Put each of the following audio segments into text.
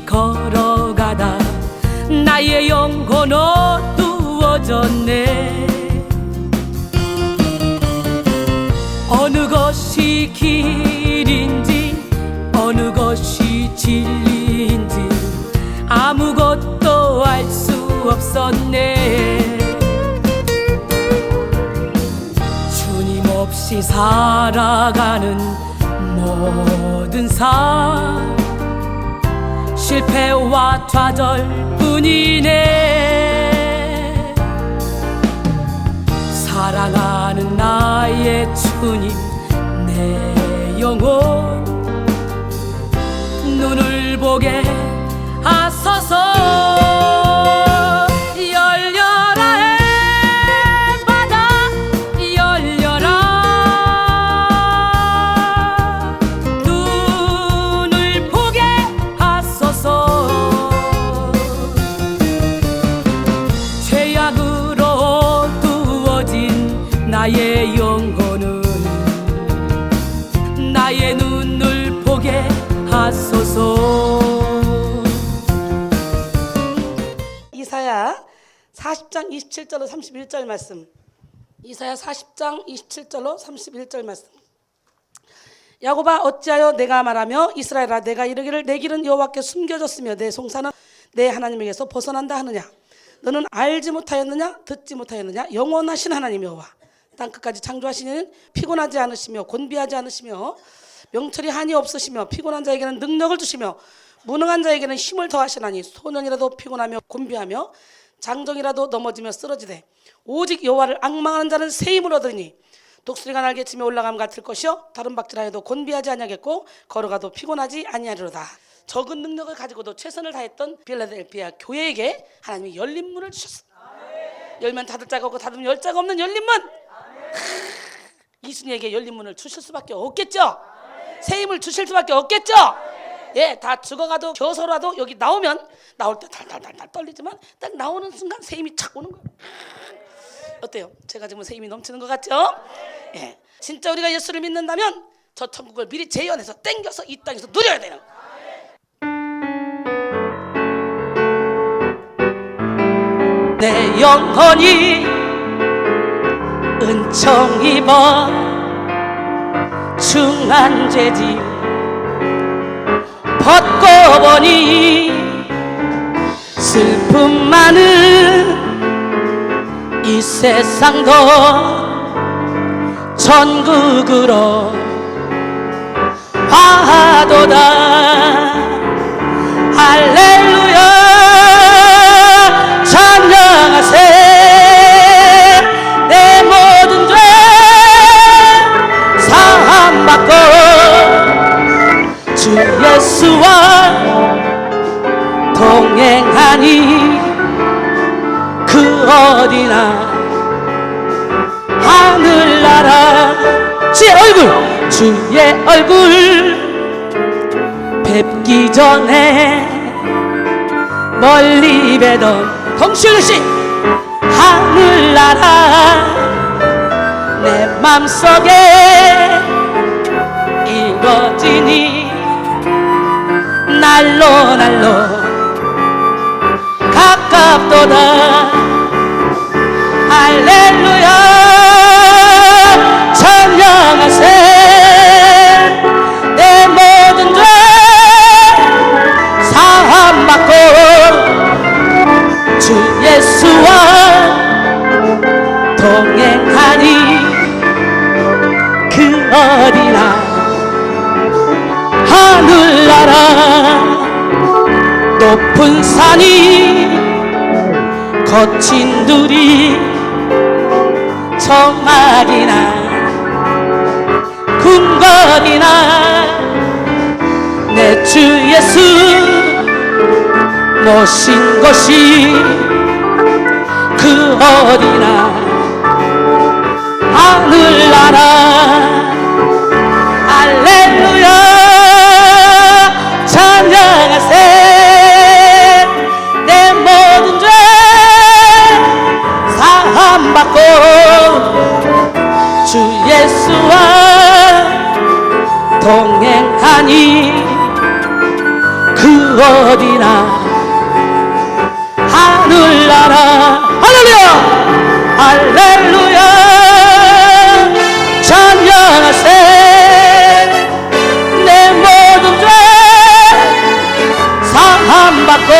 걸어가다 나의 영혼 어두워졌네. 어느 것이 길인지 어느 것이 진리인지 아무것도 알 수 없었네. 주님 없이 살아가는 모든 삶 실패와 좌절뿐이네. 사랑하는 나의 주님 내 영혼 눈을 보게 하소서. 나의 영혼은 나의 눈을 보게 하소서. 이사야 40장 27절로 31절 말씀. 이사야 40장 27절로 31절 말씀. 야곱아 어찌하여 내가 말하며 이스라엘아 내가 이르기를 내 길은 여호와께 숨겨졌으며 내 송사는 내 하나님에게서 벗어난다 하느냐. 너는 알지 못하였느냐 듣지 못하였느냐. 영원하신 하나님 여호와 땅끝까지 창조하신 이는 피곤하지 않으시며 곤비하지 않으시며 명철이 한이 없으시며 피곤한 자에게는 능력을 주시며 무능한 자에게는 힘을 더하시나니 소년이라도 피곤하며 곤비하며 장정이라도 넘어지며 쓰러지되 오직 여호와를 앙망하는 자는 새 힘을 얻으니 독수리가 날개치며 올라감 같을 것이요 다른 박질하여도 곤비하지 아니하겠고 걸어가도 피곤하지 아니하리로다. 적은 능력을 가지고도 최선을 다했던 필라델피아 교회에게 하나님이 열린 문을 주셨습니다. 열면 닫을 자가 없고 닫으면 열 자가 없는 열린 문. 이순이에게 열린 문을 주실 수밖에 없겠죠. 새 힘을 주실 수밖에 없겠죠. 예, 다 죽어가도 겨서라도 여기 나오면 나올 때 달달달달 떨리지만 딱 나오는 순간 새 힘이 착 오는 거예요. 어때요? 제가 지금 새 힘이 넘치는 것 같죠? 예, 진짜 우리가 예수를 믿는다면 저 천국을 미리 재현해서 땡겨서 이 땅에서 누려야 되는 거예요. 내 영혼이 은총 입어 중한 죄짐 벗고 보니 슬픔 많은 이 세상도 천국으로 화도다. 할렐루야 찬양하세. 내 모든 죄 사함받고 주 예수와 동행하니 그 어디나 하늘나라 주의 얼굴 뵙기 전에 멀리 뵈던 동시일시 하늘나라 내 맘속에 이루어지니 날로 날로 가깝도다. 할렐루야 찬양하세. 내 모든 죄 사함받고 주 예수와 동행하니 그 어디나 하늘나라 높은 산이 거친 둘이 정말이나 궁궐이나 내 주 예수 모신 곳이 그 어디나 하늘나라. 할렐루야 찬양하세. 내 모든 죄 사함받고 주 예수와 동행하니 그 어디나 하늘나라 할렐루야 할렐루야 찬양하세 내 모든 죄 사함받고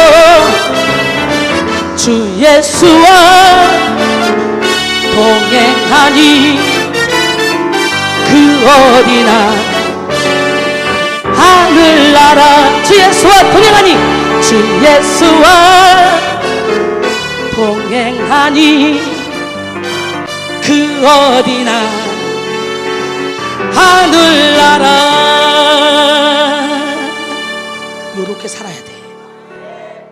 주 예수와 동행하니 그 어디나 하늘나라 주 예수와 동행하니 주 예수와 동행하니 그 어디나 하늘나라 요렇게 살아야 돼.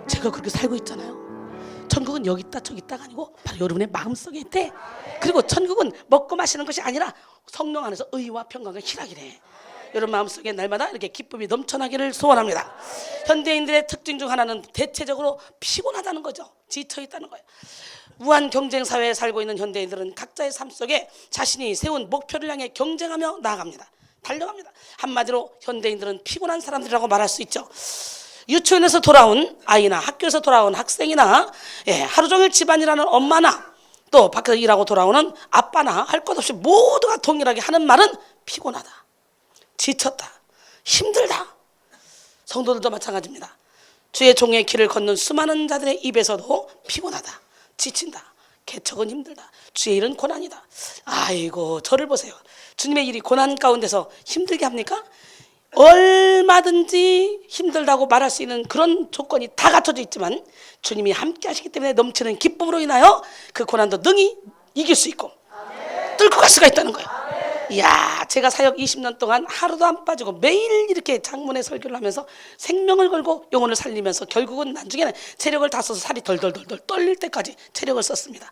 제가 그렇게 살고 있잖아요. 천국은 여기 있다 저기 있다가 아니고 바로 여러분의 마음속에 있대. 그리고 천국은 먹고 마시는 것이 아니라 성령 안에서 의와 평강과 희락이래. 여러분 마음속에 날마다 이렇게 기쁨이 넘쳐나기를 소원합니다. 현대인들의 특징 중 하나는 대체적으로 피곤하다는 거죠. 지쳐있다는 거예요. 무한 경쟁 사회에 살고 있는 현대인들은 각자의 삶 속에 자신이 세운 목표를 향해 경쟁하며 나아갑니다. 달려갑니다. 한마디로 현대인들은 피곤한 사람들이라고 말할 수 있죠. 유치원에서 돌아온 아이나 학교에서 돌아온 학생이나 하루 종일 집안일하는 엄마나 또 밖에서 일하고 돌아오는 아빠나 할 것 없이 모두가 동일하게 하는 말은 피곤하다, 지쳤다, 힘들다. 성도들도 마찬가지입니다. 주의 종의 길을 걷는 수많은 자들의 입에서도 피곤하다, 지친다, 개척은 힘들다, 주의 일은 고난이다. 아이고 저를 보세요. 주님의 일이 고난 가운데서 힘들게 합니까? 얼마든지 힘들다고 말할 수 있는 그런 조건이 다 갖춰져 있지만 주님이 함께 하시기 때문에 넘치는 기쁨으로 인하여 그 고난도 능히 이길 수 있고 뚫고 갈 수가 있다는 거예요. 이야, 제가 사역 20년 동안 하루도 안 빠지고 매일 이렇게 장문의 설교를 하면서 생명을 걸고 영혼을 살리면서 결국은 나중에는 체력을 다 써서 살이 덜덜덜 떨릴 때까지 체력을 썼습니다.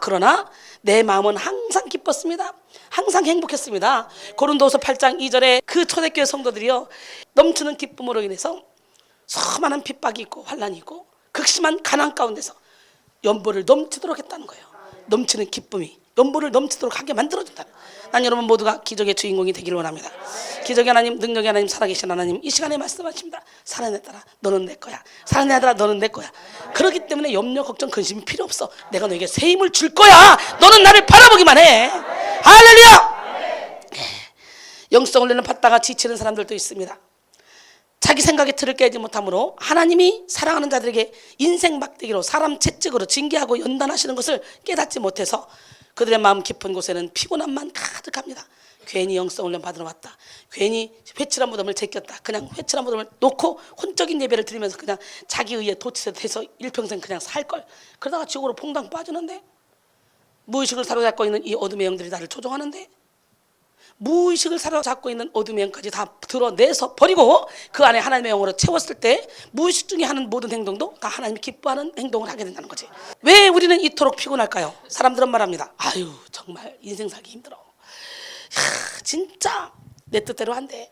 그러나 내 마음은 항상 기뻤습니다. 항상 행복했습니다. 고린도후서 8장 2절에 그 초대교회 성도들이요 넘치는 기쁨으로 인해서 수많은 핍박이 있고 환난이 있고 극심한 가난 가운데서 연보를 넘치도록 했다는 거예요. 넘치는 기쁨이 연보를 넘치도록 하게 만들어준다. 난 여러분 모두가 기적의 주인공이 되기를 원합니다. 기적의 하나님, 능력의 하나님, 살아계신 하나님 이 시간에 말씀하십니다. 살아내더라 너는 내 거야. 살아내더라 너는 내 거야. 그렇기 때문에 염려 걱정 근심이 필요 없어. 내가 너에게 새 힘을 줄 거야. 너는 나를 바라보기만 해. 할렐루야. 영성을 내는 받다가 지치는 사람들도 있습니다. 자기 생각에 틀을 깨지 못함으로 하나님이 사랑하는 자들에게 인생 막대기로 사람 채찍으로 징계하고 연단하시는 것을 깨닫지 못해서 그들의 마음 깊은 곳에는 피곤함만 가득합니다. 괜히 영성훈련 받으러 왔다. 괜히 회칠한 무덤을 제꼈다. 그냥 회칠한 무덤을 놓고 혼적인 예배를 드리면서 그냥 자기 의에 도취돼서 일평생 그냥 살걸. 그러다가 지옥으로 퐁당 빠지는데 무의식을 사로잡고 있는 이 어둠의 영들이 나를 조종하는데 무의식을 사로잡고 있는 어둠의 영까지 다 드러내서 버리고 그 안에 하나님의 영으로 채웠을 때 무의식 중에 하는 모든 행동도 다 하나님이 기뻐하는 행동을 하게 된다는 거지. 왜 우리는 이토록 피곤할까요? 사람들은 말합니다. 아유 정말 인생 살기 힘들어. 진짜 내 뜻대로 안 돼.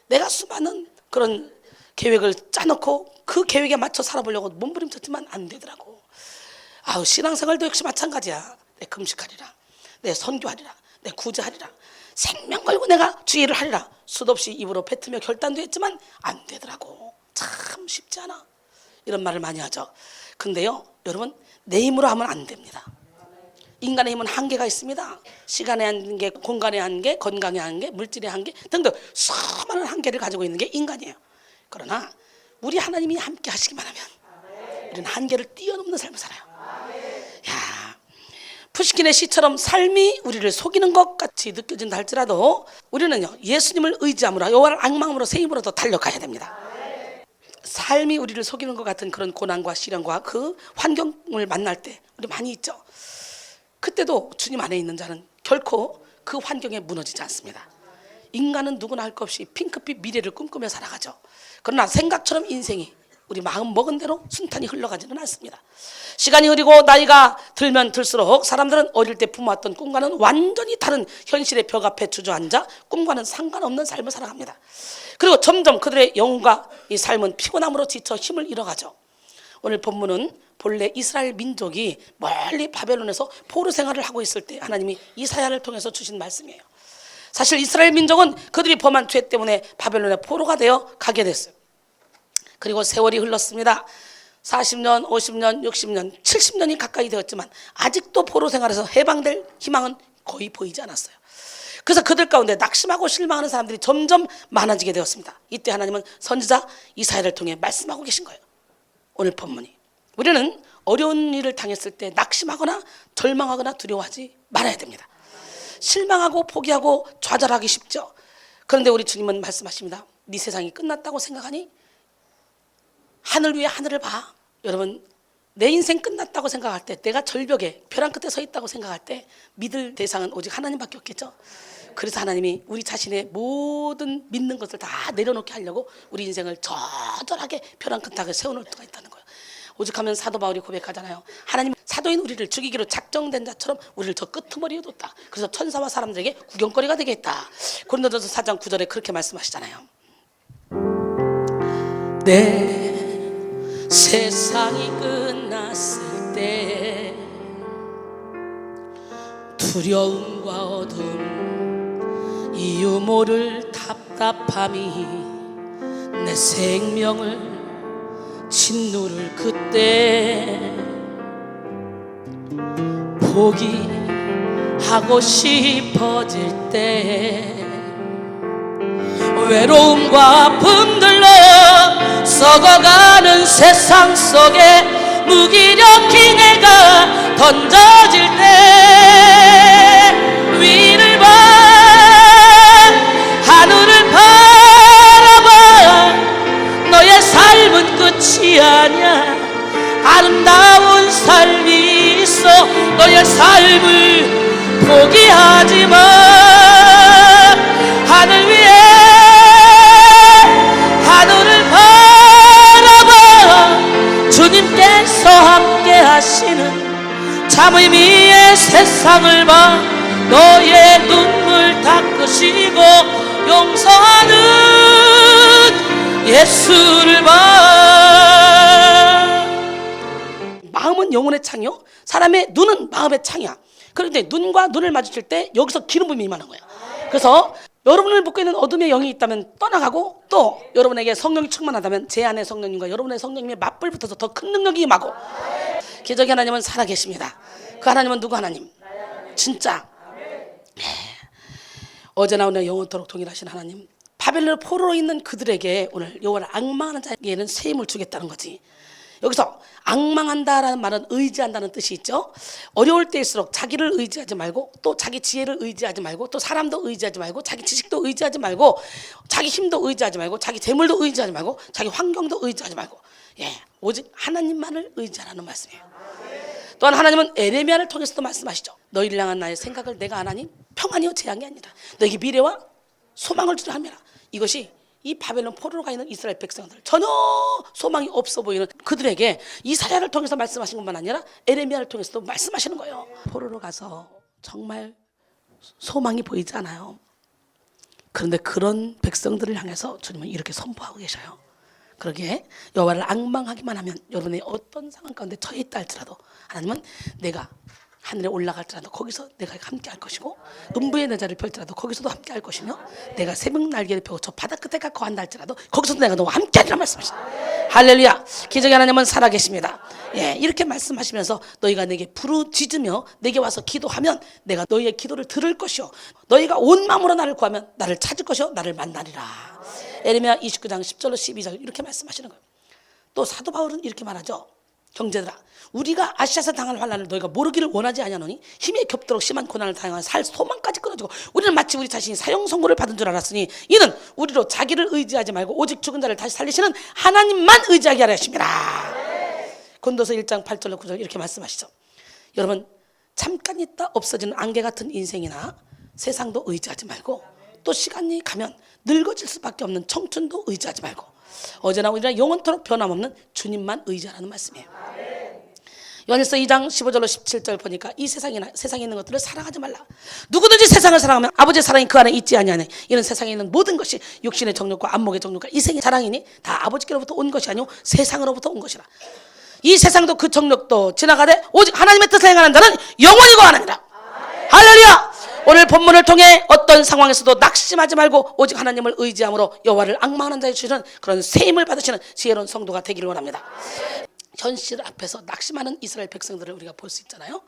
내가 수많은 그런 계획을 짜놓고 그 계획에 맞춰 살아보려고 몸부림쳤지만 안 되더라고. 신앙생활도 역시 마찬가지야. 내 금식하리라, 내 선교하리라, 내 구제하리라, 생명 걸고 내가 주의 일을 하리라 수도 없이 입으로 뱉으며 결단도 했지만 안 되더라고. 참 쉽지 않아. 이런 말을 많이 하죠. 근데요 여러분 내 힘으로 하면 안 됩니다. 인간의 힘은 한계가 있습니다. 시간의 한계, 공간의 한계, 건강의 한계, 물질의 한계 등등 수많은 한계를 가지고 있는 게 인간이에요. 그러나 우리 하나님이 함께 하시기만 하면 우리는 한계를 뛰어넘는 삶을 살아요. 야, 푸시킨의 시처럼 삶이 우리를 속이는 것 같이 느껴진다 할지라도 우리는요 예수님을 의지함으로 여호와를 앙망함으로 새 힘으로 더 달려가야 됩니다. 삶이 우리를 속이는 것 같은 그런 고난과 시련과 그 환경을 만날 때 우리 많이 있죠. 그때도 주님 안에 있는 자는 결코 그 환경에 무너지지 않습니다. 인간은 누구나 할 것 없이 핑크빛 미래를 꿈꾸며 살아가죠. 그러나 생각처럼 인생이 우리 마음 먹은 대로 순탄히 흘러가지는 않습니다. 시간이 흐르고 나이가 들면 들수록 사람들은 어릴 때 품어왔던 꿈과는 완전히 다른 현실의 벽 앞에 주저앉아 꿈과는 상관없는 삶을 살아갑니다. 그리고 점점 그들의 영혼과 이 삶은 피곤함으로 지쳐 힘을 잃어가죠. 오늘 본문은 본래 이스라엘 민족이 멀리 바벨론에서 포로 생활을 하고 있을 때 하나님이 이사야를 통해서 주신 말씀이에요. 사실 이스라엘 민족은 그들이 범한 죄 때문에 바벨론에 포로가 되어 가게 됐어요. 그리고 세월이 흘렀습니다. 40년, 50년, 60년, 70년이 가까이 되었지만 아직도 포로 생활에서 해방될 희망은 거의 보이지 않았어요. 그래서 그들 가운데 낙심하고 실망하는 사람들이 점점 많아지게 되었습니다. 이때 하나님은 선지자 이사야를 통해 말씀하고 계신 거예요. 오늘 본문이, 우리는 어려운 일을 당했을 때 낙심하거나 절망하거나 두려워하지 말아야 됩니다. 실망하고 포기하고 좌절하기 쉽죠. 그런데 우리 주님은 말씀하십니다. 네 세상이 끝났다고 생각하니? 하늘 위에 하늘을 봐. 여러분, 내 인생 끝났다고 생각할 때, 내가 절벽에 벼랑 끝에 서 있다고 생각할 때 믿을 대상은 오직 하나님밖에 없겠죠. 그래서 하나님이 우리 자신의 모든 믿는 것을 다 내려놓게 하려고 우리 인생을 저절하게 벼랑 끝에 세워놓을 수가 있다는 거예요. 오죽하면 사도 바울이 고백하잖아요. 하나님 사도인 우리를 죽이기로 작정된 자처럼 우리를 저 끄트머리에 뒀다. 그래서 천사와 사람들에게 구경거리가 되게 했다. 고린도전서 4장 9절에 그렇게 말씀하시잖아요. 내 세상이 끝났을 때 두려움과 어둠, 이유 모를 답답함이 내 생명을 짓누를 그때 포기하고 싶어질 때 외로움과 아픔들로 썩어가는 세상 속에 무기력히 내가 던져질 때 위를 봐, 하늘을 바라봐. 너의 삶은 끝이 아니야. 아름다운 삶이 있어. 너의 삶을 포기하지 마. 하늘 위에 하늘을 바라봐. 주님께서 함께 하시는 참 의미의 세상을 봐. 너의 눈물 닦으시고 용서하는 예수를 봐. 마음은 영혼의 창이요, 사람의 눈은 마음의 창이야. 그런데 눈과 눈을 마주칠 때 여기서 기름 부음이 임하는 거야. 그래서 여러분을 묶고 있는 어둠의 영이 있다면 떠나가고, 또 여러분에게 성령이 충만하다면 제 안에 성령님과 여러분의 성령님의 맞불 붙어서 더 큰 능력이 임하고. 기적의 하나님은 살아계십니다. 그 하나님은 누구 하나님? 진짜 어제나 오늘 영원토록 동일하신 하나님. 바벨론 포로로 있는 그들에게 오늘 여호와를 앙망하는 자에게는 새 힘을 주겠다는 거지. 여기서 앙망한다라는 말은 의지한다는 뜻이 있죠. 어려울 때일수록 자기를 의지하지 말고, 또 자기 지혜를 의지하지 말고, 또 사람도 의지하지 말고, 자기 지식도 의지하지 말고, 자기 힘도 의지하지 말고, 자기 재물도 의지하지 말고, 자기 환경도 의지하지 말고, 오직 하나님만을 의지하라는 말씀이에요. 또한 하나님은 에레미야를 통해서도 말씀하시죠. 너희를 향한 나의 생각을 내가 아나니 평안이요 재앙이 아니라 너에게 미래와 소망을 주려 함이라. 이것이 이 바벨론 포로로 가 있는 이스라엘 백성들, 전혀 소망이 없어 보이는 그들에게 이사야를 통해서 말씀하신 것만 아니라 에레미야를 통해서도 말씀하시는 거예요. 포로로 가서 정말 소망이 보이지 않아요. 그런데 그런 백성들을 향해서 주님은 이렇게 선포하고 계셔요. 그러기에 여호와를 앙망하기만 하면 여러분의 어떤 상황 가운데 처해 있다 할지라도 하나님은 내가 하늘에 올라갈지라도 거기서 내가 함께 할 것이고, 음부의 내 자리를 펼지라도 거기서도 함께 할 것이며, 내가 새벽 날개를 펴고 저 바다 끝에 가고 한다 할지라도 거기서도 내가 너와 함께 하리라 말씀하시다. 할렐루야. 기적의 하나님은 살아계십니다. 이렇게 말씀하시면서 너희가 내게 부르짖으며 내게 와서 기도하면 내가 너희의 기도를 들을 것이요, 너희가 온 마음으로 나를 구하면 나를 찾을 것이요 나를 만나리라. 에레미야 29장 10절로 12절 이렇게 말씀하시는 거예요. 또 사도 바울은 이렇게 말하죠. 형제들아, 우리가 아시아에서 당할 환난을 너희가 모르기를 원하지 아니하노니 힘에 겹도록 심한 고난을 당하여 살 소망까지 끊어지고 우리는 마치 우리 자신이 사형 선고를 받은 줄 알았으니 이는 우리로 자기를 의지하지 말고 오직 죽은 자를 다시 살리시는 하나님만 의지하게 하려 하심이라. 고린도서 1장 8절로 9절 이렇게 말씀하시죠. 여러분, 잠깐 있다 없어지는 안개 같은 인생이나 세상도 의지하지 말고, 또 시간이 가면 늙어질 수밖에 없는 청춘도 의지하지 말고, 어제나 오늘이나 영원토록 변함없는 주님만 의지하라는 말씀이에요. 요한일서 2장 15절로 17절 보니까 이 세상에 있는 것들을 사랑하지 말라. 누구든지 세상을 사랑하면 아버지의 사랑이 그 안에 있지 아니하네. 이는 세상에 있는 모든 것이 육신의 정욕과 안목의 정욕과 이생의 자랑이니 다 아버지께로부터 온 것이 아니오 세상으로부터 온 것이라. 이 세상도 그 정욕도 지나가되 오직 하나님의 뜻을 행하는 자는 영원히 거하느니라. 할렐루야. 오늘 본문을 통해 어떤 상황에서도 낙심하지 말고 오직 하나님을 의지함으로 여호와를 앙망하는 자의 주시는 그런 새 힘을 받으시는 지혜로운 성도가 되기를 원합니다. 현실 앞에서 낙심하는 이스라엘 백성들을 우리가 볼 수 있잖아요.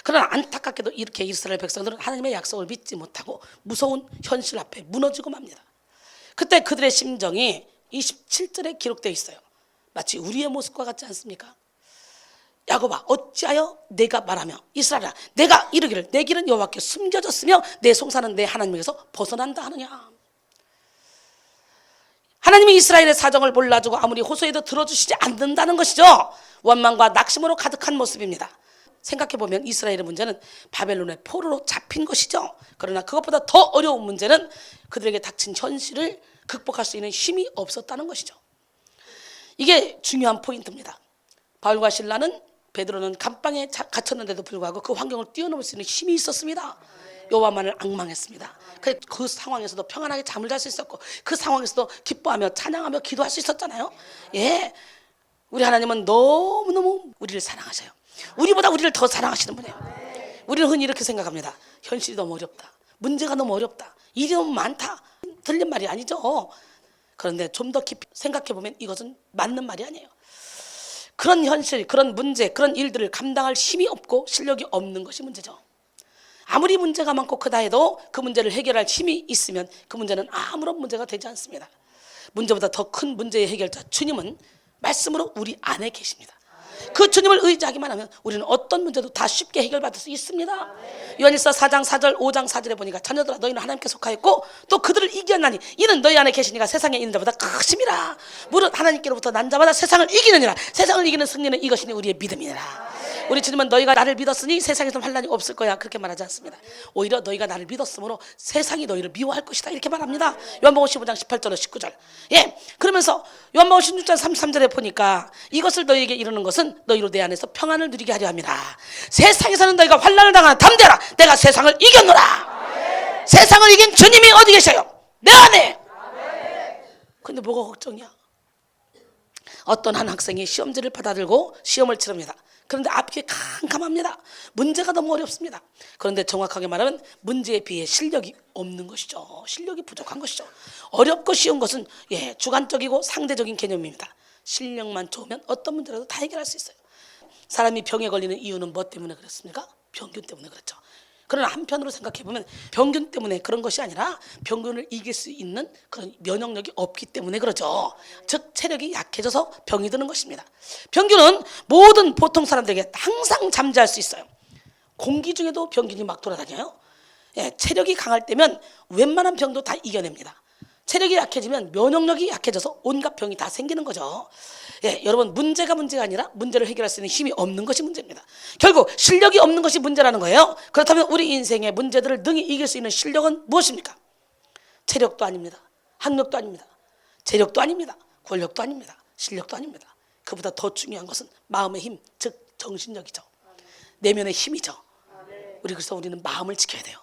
그러나 안타깝게도 이렇게 이스라엘 백성들은 하나님의 약속을 믿지 못하고 무서운 현실 앞에 무너지고 맙니다. 그때 그들의 심정이 27절에 기록되어 있어요. 마치 우리의 모습과 같지 않습니까? 야곱아 어찌하여 내가 말하며 이스라엘아 내가 이르기를 내 길은 여호와께 숨겨졌으며 내 송사는 내 하나님에게서 벗어난다 하느냐. 하나님이 이스라엘의 사정을 몰라주고 아무리 호소해도 들어주시지 않는다는 것이죠. 원망과 낙심으로 가득한 모습입니다. 생각해보면 이스라엘의 문제는 바벨론의 포로로 잡힌 것이죠. 그러나 그것보다 더 어려운 문제는 그들에게 닥친 현실을 극복할 수 있는 힘이 없었다는 것이죠. 이게 중요한 포인트입니다. 바울과 실라는 베드로는 감방에 갇혔는데도 불구하고 그 환경을 뛰어넘을 수 있는 힘이 있었습니다. 여호와만을 앙망했습니다. 그 상황에서도 평안하게 잠을 잘 수 있었고 그 상황에서도 기뻐하며 찬양하며 기도할 수 있었잖아요. 예, 우리 하나님은 너무너무 우리를 사랑하셔요. 우리보다 우리를 더 사랑하시는 분이에요. 우리는 흔히 이렇게 생각합니다. 현실이 너무 어렵다. 문제가 너무 어렵다. 일이 너무 많다. 틀린 말이 아니죠. 그런데 좀 더 깊이 생각해보면 이것은 맞는 말이 아니에요. 그런 현실, 그런 문제, 그런 일들을 감당할 힘이 없고 실력이 없는 것이 문제죠. 아무리 문제가 많고 크다 해도 그 문제를 해결할 힘이 있으면 그 문제는 아무런 문제가 되지 않습니다. 문제보다 더 큰 문제의 해결자 주님은 말씀으로 우리 안에 계십니다. 그 주님을 의지하기만 하면 우리는 어떤 문제도 다 쉽게 해결받을 수 있습니다. 요한일서 4장 4절 5장 4절에 보니까 자녀들아 너희는 하나님께 속하였고 또 그들을 이겼나니 이는 너희 안에 계시니까 세상에 있는 자보다 크심이라. 무릇 하나님께로부터 난 자마다 세상을 이기느니라. 세상을 이기는 승리는 이것이니 우리의 믿음이니라. 우리 주님은 너희가 나를 믿었으니 세상에서 환난이 없을 거야 그렇게 말하지 않습니다. 오히려 너희가 나를 믿었으므로 세상이 너희를 미워할 것이다 이렇게 말합니다. 요한복음 15장 18절로 19절. 예, 그러면서 요한복음 16장 33절에 보니까 이것을 너희에게 이르는 것은 너희로 내 안에서 평안을 누리게 하려 함이라. 세상에서는 너희가 환난을 당하나 담대라. 내가 세상을 이겼노라. 세상을 이긴 주님이 어디 계셔요? 내 안에. 근데 뭐가 걱정이야? 어떤 한 학생이 시험지를 받아들고 시험을 치릅니다. 그런데 앞이 캄캄합니다. 문제가 너무 어렵습니다. 그런데 정확하게 말하면 문제에 비해 실력이 없는 것이죠. 실력이 부족한 것이죠. 어렵고 쉬운 것은 주관적이고 상대적인 개념입니다. 실력만 좋으면 어떤 문제라도 다 해결할 수 있어요. 사람이 병에 걸리는 이유는 뭐 때문에 그렇습니까? 병균 때문에 그렇죠. 그러나 한편으로 생각해보면 병균 때문에 그런 것이 아니라 병균을 이길 수 있는 그런 면역력이 없기 때문에 그러죠. 즉 체력이 약해져서 병이 드는 것입니다. 병균은 모든 보통 사람들에게 항상 잠재할 수 있어요. 공기 중에도 병균이 막 돌아다녀요. 체력이 강할 때면 웬만한 병도 다 이겨냅니다. 체력이 약해지면 면역력이 약해져서 온갖 병이 다 생기는 거죠. 여러분 문제가 아니라 문제를 해결할 수 있는 힘이 없는 것이 문제입니다. 결국 실력이 없는 것이 문제라는 거예요. 그렇다면 우리 인생의 문제들을 능히 이길 수 있는 실력은 무엇입니까? 체력도 아닙니다. 학력도 아닙니다. 재력도 아닙니다. 권력도 아닙니다. 실력도 아닙니다. 그보다 더 중요한 것은 마음의 힘, 즉 정신력이죠. 내면의 힘이죠. 그래서 우리는 마음을 지켜야 돼요.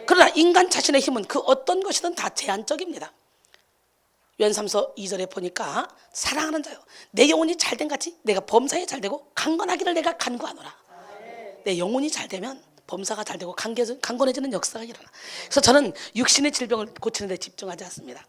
그러나 인간 자신의 힘은 그 어떤 것이든 다 제한적입니다. 요한3서 2절에 보니까 사랑하는 자요 내 영혼이 잘된 같이 내가 범사에 잘되고 강건하기를 내가 간구하노라. 내 영혼이 잘되면 범사가 잘되고 강건해지는 역사가 일어나. 그래서 저는 육신의 질병을 고치는 데 집중하지 않습니다.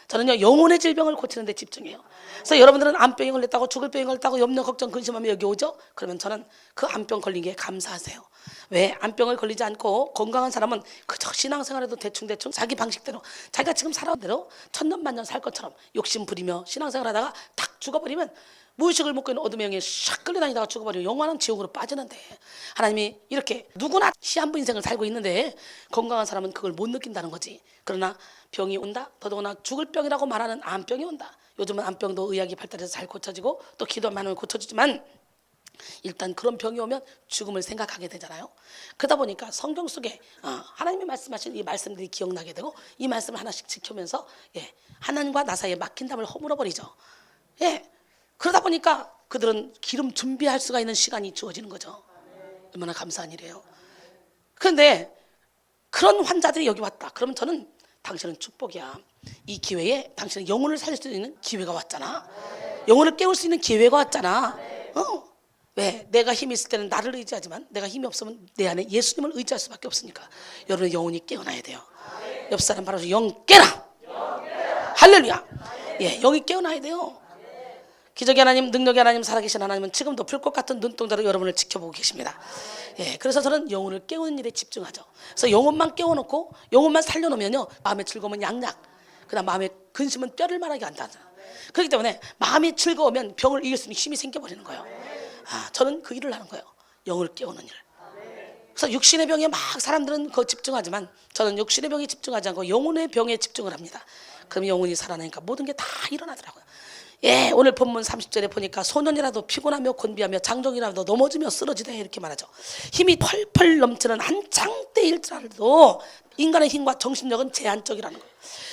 저는요 영혼의 질병을 고치는 데 집중해요. 그래서 여러분들은 암병이 걸렸다고 죽을 병이 걸렸다고 염려 걱정 근심하며 여기 오죠. 그러면 저는 그 암병 걸린 게 감사하세요. 왜? 암병을 걸리지 않고 건강한 사람은 그저 신앙생활에도 대충 자기 방식대로 자기가 지금 살아온 대로 천년만년 살 것처럼 욕심 부리며 신앙생활하다가 탁 죽어버리면 무의식을 먹고 있는 어둠의 영에 샥 끌려다니다가 죽어버리면 영원한 지옥으로 빠지는데 하나님이 이렇게 누구나 시한부 인생을 살고 있는데 건강한 사람은 그걸 못 느낀다는 거지. 그러나 병이 온다. 더더구나 죽을 병이라고 말하는 암병이 온다. 요즘은 암병도 의학이 발달해서 잘 고쳐지고 또 기도만 하면 고쳐지지만 일단 그런 병이 오면 죽음을 생각하게 되잖아요. 그러다 보니까 성경 속에 하나님이 말씀하신 이 말씀들이 기억나게 되고 이 말씀을 하나씩 지키면서 하나님과 나 사이에 막힌 담을 허물어버리죠. 그러다 보니까 그들은 기름 준비할 수가 있는 시간이 주어지는 거죠. 얼마나 감사한 일이에요. 그런데 그런 환자들이 여기 왔다. 그러면 저는 당신은 축복이야. 이 기회에 당신은 영혼을 살릴 수 있는 기회가 왔잖아. 영혼을 깨울 수 있는 기회가 왔잖아. 왜? 내가 힘이 있을 때는 나를 의지하지만 내가 힘이 없으면 내 안에 예수님을 의지할 수밖에 없으니까 여러분의 영혼이 깨어나야 돼요. 옆 사람 바로 영 깨라. 할렐루야. 예, 영이 깨어나야 돼요. 기적의 하나님, 능력의 하나님, 살아계신 하나님은 지금도 불꽃 같은 눈동자로 여러분을 지켜보고 계십니다. 예, 그래서 저는 영혼을 깨우는 일에 집중하죠. 그래서 영혼만 깨워놓고 영혼만 살려놓으면요, 마음의 즐거움은 양약, 그다음 마음의 근심은 뼈를 말하게 한다. 그렇기 때문에 마음이 즐거우면 병을 이길 수 있는 힘이 생겨버리는 거예요. 저는 그 일을 하는 거예요. 영을 깨우는 일. 그래서 육신의 병에 막 사람들은 그거 집중하지만 저는 육신의 병에 집중하지 않고 영혼의 병에 집중을 합니다. 그럼 영혼이 살아나니까 모든 게 다 일어나더라고요. 예, 오늘 본문 30절에 보니까 소년이라도 피곤하며 곤비하며 장정이라도 넘어지며 쓰러지다 이렇게 말하죠. 힘이 펄펄 넘치는 한창 때일지라도 인간의 힘과 정신력은 제한적이라는 거예요.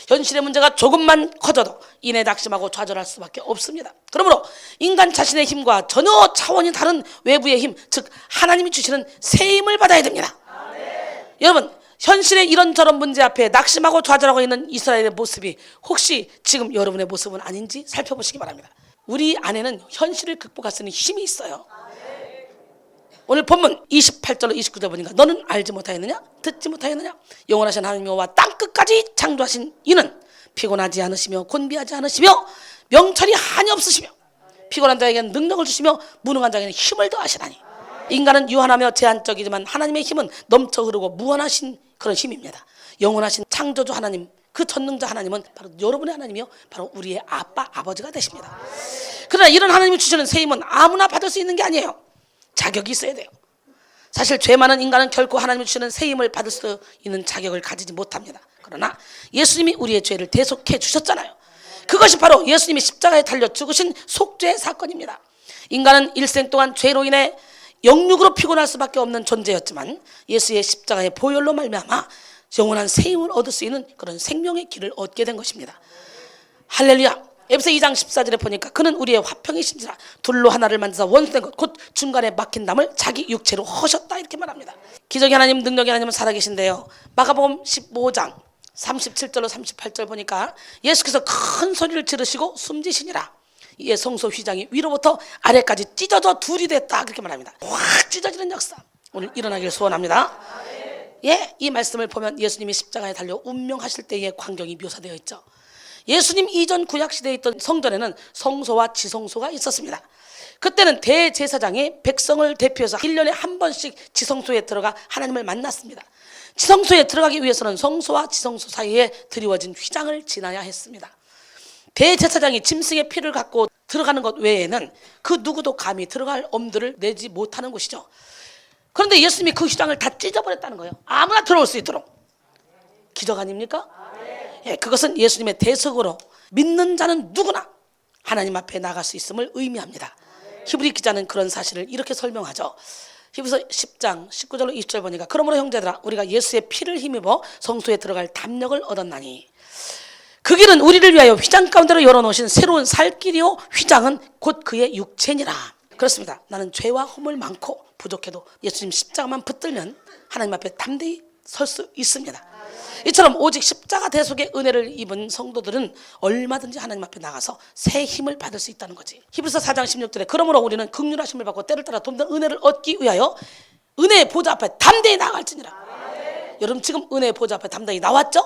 현실의 문제가 조금만 커져도 이내 낙심하고 좌절할 수밖에 없습니다. 그러므로 인간 자신의 힘과 전혀 차원이 다른 외부의 힘, 즉 하나님이 주시는 새 힘을 받아야 됩니다. 여러분, 현실의 이런저런 문제 앞에 낙심하고 좌절하고 있는 이스라엘의 모습이 혹시 지금 여러분의 모습은 아닌지 살펴보시기 바랍니다. 우리 안에는 현실을 극복할 수 있는 힘이 있어요. 오늘 본문 28절로 29절 보니까 너는 알지 못하였느냐? 듣지 못하였느냐? 영원하신 하나님과 땅끝까지 창조하신 이는 피곤하지 않으시며 곤비하지 않으시며 명철이 한이 없으시며 피곤한 자에게는 능력을 주시며 무능한 자에게는 힘을 더하시나니 인간은 유한하며 제한적이지만 하나님의 힘은 넘쳐 흐르고 무한하신 그런 힘입니다. 영원하신 창조주 하나님, 그 전능자 하나님은 바로 여러분의 하나님이요, 바로 우리의 아빠, 아버지가 되십니다. 그러나 이런 하나님이 주시는 새 힘은 아무나 받을 수 있는 게 아니에요. 자격이 있어야 돼요. 사실 죄 많은 인간은 결코 하나님이 주시는 새 힘을 받을 수 있는 자격을 가지지 못합니다. 그러나 예수님이 우리의 죄를 대속해 주셨잖아요. 그것이 바로 예수님이 십자가에 달려 죽으신 속죄의 사건입니다. 인간은 일생 동안 죄로 인해 영육으로 피곤할 수밖에 없는 존재였지만 예수의 십자가의 보혈로 말미암아 영원한 새 힘을 얻을 수 있는 그런 생명의 길을 얻게 된 것입니다. 할렐루야. 에베소 2장 14절에 보니까 그는 우리의 화평이신지라 둘로 하나를 만드사 원수된 것 곧 중간에 막힌 담을 자기 육체로 허셨다 이렇게 말합니다. 기적의 하나님, 능력의 하나님은 살아계신데요, 마가복음 15장 37절로 38절 보니까 예수께서 큰 소리를 지르시고 숨지시니라. 이에 성소 휘장이 위로부터 아래까지 찢어져 둘이 됐다 그렇게 말합니다. 확 찢어지는 역사 오늘 일어나길 소원합니다. 예, 이 말씀을 보면 예수님이 십자가에 달려 운명하실 때의 광경이 묘사되어 있죠. 예수님 이전 구약시대에 있던 성전에는 성소와 지성소가 있었습니다. 그때는 대제사장이 백성을 대표해서 1년에 한 번씩 지성소에 들어가 하나님을 만났습니다. 지성소에 들어가기 위해서는 성소와 지성소 사이에 드리워진 휘장을 지나야 했습니다. 대제사장이 짐승의 피를 갖고 들어가는 것 외에는 그 누구도 감히 들어갈 엄두를 내지 못하는 곳이죠. 그런데 예수님이 그 휘장을 다 찢어버렸다는 거예요. 아무나 들어올 수 있도록. 기적 아닙니까? 예, 그것은 예수님의 대속으로 믿는 자는 누구나 하나님 앞에 나갈 수 있음을 의미합니다. 히브리 기자는 그런 사실을 이렇게 설명하죠. 히브리서 10장 19절로 20절 보니까 그러므로 형제들아 우리가 예수의 피를 힘입어 성소에 들어갈 담력을 얻었나니 그 길은 우리를 위하여 휘장 가운데로 열어놓으신 새로운 살 길이요 휘장은 곧 그의 육체니라. 그렇습니다. 나는 죄와 허물 많고 부족해도 예수님 십자가만 붙들면 하나님 앞에 담대히 설 수 있습니다. 이처럼 오직 십자가 대속의 은혜를 입은 성도들은 얼마든지 하나님 앞에 나가서 새 힘을 받을 수 있다는 거지. 히브리서 4장 16절에 그러므로 우리는 긍휼하심을 받고 때를 따라 돕는 은혜를 얻기 위하여 은혜의 보좌 앞에 담대히 나갈지니라. 여러분 지금 은혜의 보좌 앞에 담대히 나왔죠?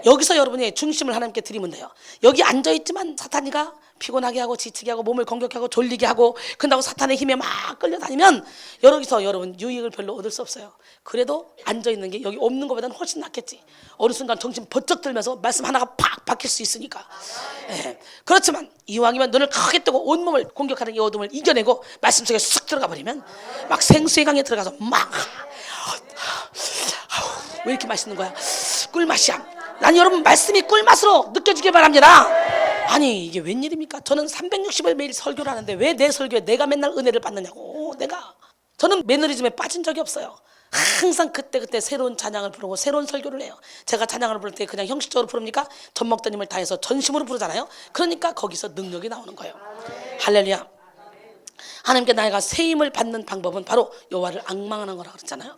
여기서 여러분이 중심을 하나님께 드리면 돼요. 여기 앉아있지만 사탄이가 피곤하게 하고 지치게 하고 몸을 공격하고 졸리게 하고 그런다고 사탄의 힘에 막 끌려다니면 여기서 여러분 유익을 별로 얻을 수 없어요. 그래도 앉아있는 게 여기 없는 것보다는 훨씬 낫겠지. 어느 순간 정신 번쩍 들면서 말씀 하나가 팍 박힐 수 있으니까. 예. 그렇지만 이왕이면 눈을 크게 뜨고 온몸을 공격하는 이 어둠을 이겨내고 말씀 속에 쑥 들어가 버리면 막 생수의 강에 들어가서 막 왜 이렇게 맛있는 거야? 꿀맛이야. 난 여러분 말씀이 꿀맛으로 느껴지길 바랍니다. 아니 이게 웬일입니까? 저는 360일 매일 설교를 하는데 왜 내 설교에 내가 맨날 은혜를 받느냐고. 저는 매너리즘에 빠진 적이 없어요. 항상 그때그때 새로운 찬양을 부르고 새로운 설교를 해요. 제가 찬양을 부를 때 그냥 형식적으로 부릅니까? 젖먹다님을 다해서 전심으로 부르잖아요. 그러니까 거기서 능력이 나오는 거예요. 할렐루야. 하나님께 내가 새 힘을 받는 방법은 바로 여호와를 앙망하는 거라고 그랬잖아요.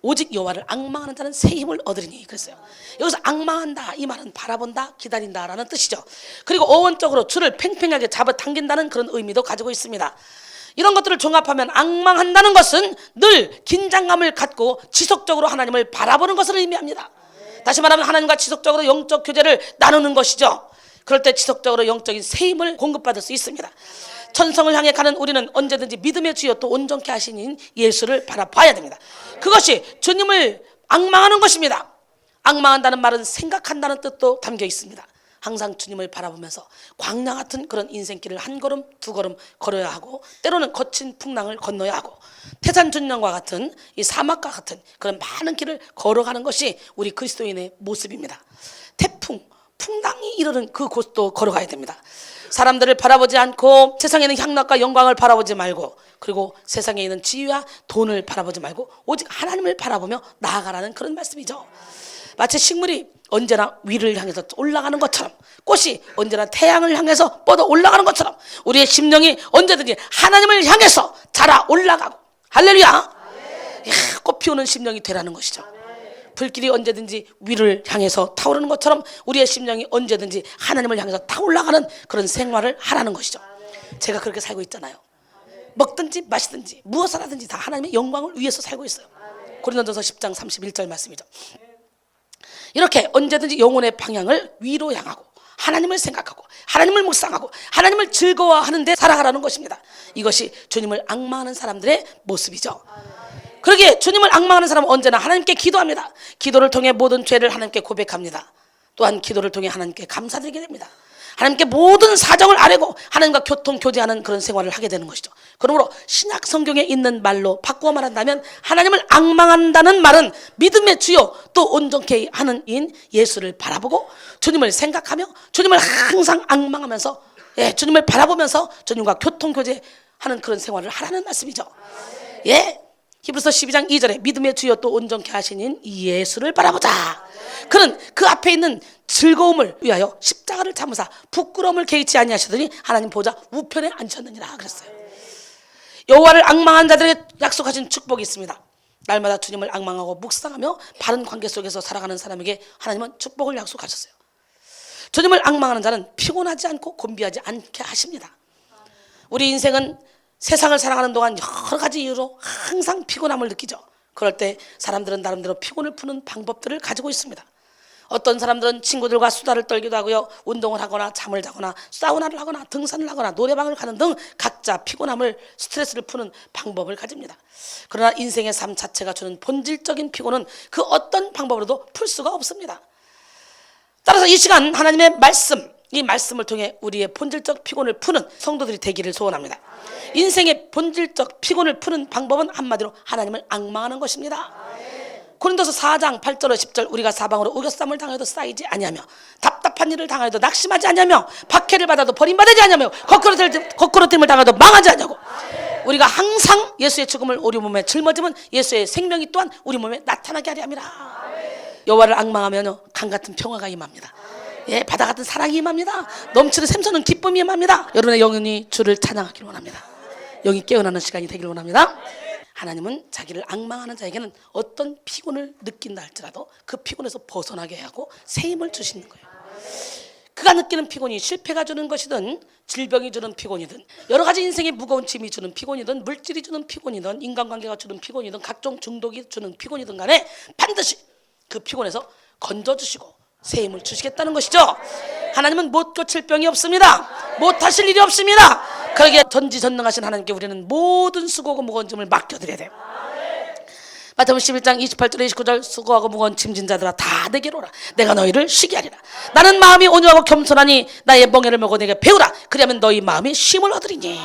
오직 여호와를 앙망하는 자는 새 힘을 얻으리니 그랬어요. 여기서 앙망한다 이 말은 바라본다 기다린다라는 뜻이죠. 그리고 어원적으로 줄을 팽팽하게 잡아당긴다는 그런 의미도 가지고 있습니다. 이런 것들을 종합하면 앙망한다는 것은 늘 긴장감을 갖고 지속적으로 하나님을 바라보는 것을 의미합니다. 다시 말하면 하나님과 지속적으로 영적 교제를 나누는 것이죠. 그럴 때 지속적으로 영적인 세임을 공급받을 수 있습니다. 천성을 향해 가는 우리는 언제든지 믿음의 주여 또 온전케 하시는 예수를 바라봐야 됩니다. 그것이 주님을 앙망하는 것입니다. 앙망한다는 말은 생각한다는 뜻도 담겨 있습니다. 항상 주님을 바라보면서 광야 같은 그런 인생길을 한 걸음 두 걸음 걸어야 하고, 때로는 거친 풍랑을 건너야 하고, 태산전령과 같은 이 사막과 같은 그런 많은 길을 걸어가는 것이 우리 그리스도인의 모습입니다. 태풍, 풍랑이 이르는 그 곳도 걸어가야 됩니다. 사람들을 바라보지 않고 세상에 있는 향락과 영광을 바라보지 말고, 그리고 세상에 있는 지위와 돈을 바라보지 말고 오직 하나님을 바라보며 나아가라는 그런 말씀이죠. 마치 식물이 언제나 위를 향해서 올라가는 것처럼, 꽃이 언제나 태양을 향해서 뻗어 올라가는 것처럼 우리의 심령이 언제든지 하나님을 향해서 자라 올라가고, 할렐루야, 이야, 꽃 피우는 심령이 되라는 것이죠. 불길이 언제든지 위를 향해서 타오르는 것처럼 우리의 심령이 언제든지 하나님을 향해서 타올라가는 그런 생활을 하라는 것이죠. 제가 그렇게 살고 있잖아요. 먹든지 마시든지 무엇을 하든지 다 하나님의 영광을 위해서 살고 있어요. 고린도전서 10장 31절 말씀이죠. 이렇게 언제든지 영혼의 방향을 위로 향하고 하나님을 생각하고 하나님을 묵상하고 하나님을 즐거워하는 데 살아가라는 것입니다. 이것이 주님을 앙망하는 사람들의 모습이죠. 그러기에 주님을 앙망하는 사람은 언제나 하나님께 기도합니다. 기도를 통해 모든 죄를 하나님께 고백합니다. 또한 기도를 통해 하나님께 감사드리게 됩니다. 하나님께 모든 사정을 아뢰고 하나님과 교통 교제하는 그런 생활을 하게 되는 것이죠. 그러므로 신약 성경에 있는 말로 바꾸어 말한다면, 하나님을 앙망한다는 말은 믿음의 주요 또 온전케 하는 인 예수를 바라보고 주님을 생각하며 주님을 항상 앙망하면서, 주님을 바라보면서 주님과 교통 교제하는 그런 생활을 하라는 말씀이죠. 히브리서 12장 2절에 믿음의 주여 또 온전케 하시는 이 예수를 바라보자. 그는 그 앞에 있는 즐거움을 위하여 십자가를 참으사 부끄러움을 개의치 아니하시더니 하나님 보좌 우편에 앉으셨느니라 그랬어요. 여호와를 앙망한 자들에게 약속하신 축복이 있습니다. 날마다 주님을 앙망하고 묵상하며 바른 관계 속에서 살아가는 사람에게 하나님은 축복을 약속하셨어요. 주님을 앙망하는 자는 피곤하지 않고 곤비하지 않게 하십니다. 우리 인생은 세상을 살아가는 동안 여러 가지 이유로 항상 피곤함을 느끼죠. 그럴 때 사람들은 나름대로 피곤을 푸는 방법들을 가지고 있습니다. 어떤 사람들은 친구들과 수다를 떨기도 하고요, 운동을 하거나 잠을 자거나 사우나를 하거나 등산을 하거나 노래방을 가는 등 각자 피곤함을, 스트레스를 푸는 방법을 가집니다. 그러나 인생의 삶 자체가 주는 본질적인 피곤은 그 어떤 방법으로도 풀 수가 없습니다. 따라서 이 시간 하나님의 말씀, 이 말씀을 통해 우리의 본질적 피곤을 푸는 성도들이 되기를 소원합니다. 인생의 본질적 피곤을 푸는 방법은 한마디로 하나님을 앙망하는 것입니다. 고린도서 4장 8절로 10절, 우리가 사방으로 우겨쌈을 당해도 쌓이지 아니하며 답답한 일을 당하여도 낙심하지 아니하며 박해를 받아도 버림받지 아니하며 거꾸로짐을 당하여도 망하지 아니하고, 우리가 항상 예수의 죽음을 우리 몸에 짊어지면 예수의 생명이 또한 우리 몸에 나타나게 하려 함이라. 여호와를 앙망하면 강같은 평화가 임합니다. 바다 같은 사랑이 임합니다. 넘치는 샘솟는 기쁨이 임합니다. 여러분의 영혼이 주를 찬양하기를 원합니다. 영이 깨어나는 시간이 되기를 원합니다. 하나님은 자기를 앙망하는 자에게는 어떤 피곤을 느낀다 할지라도 그 피곤에서 벗어나게 하고 새 힘을 주시는 거예요. 그가 느끼는 피곤이 실패가 주는 것이든 질병이 주는 피곤이든 여러 가지 인생의 무거운 짐이 주는 피곤이든 물질이 주는 피곤이든 인간관계가 주는 피곤이든 각종 중독이 주는 피곤이든 간에 반드시 그 피곤에서 건져주시고 새 힘을 주시겠다는 것이죠. 하나님은 못 고칠 병이 없습니다. 못 하실 일이 없습니다. 그러기에 전지전능하신 하나님께 우리는 모든 수고하고 무거운 짐을 맡겨드려야 돼요. 마태복음 11장 28절 29절, 수고하고 무거운 짐진 자들아 다 내게로 오라. 내가 너희를 쉬게 하리라. 나는 마음이 온유하고 겸손하니 나의 멍에를 메고 내게 배우라. 그리하면 너희 마음이 쉼을 얻으리니.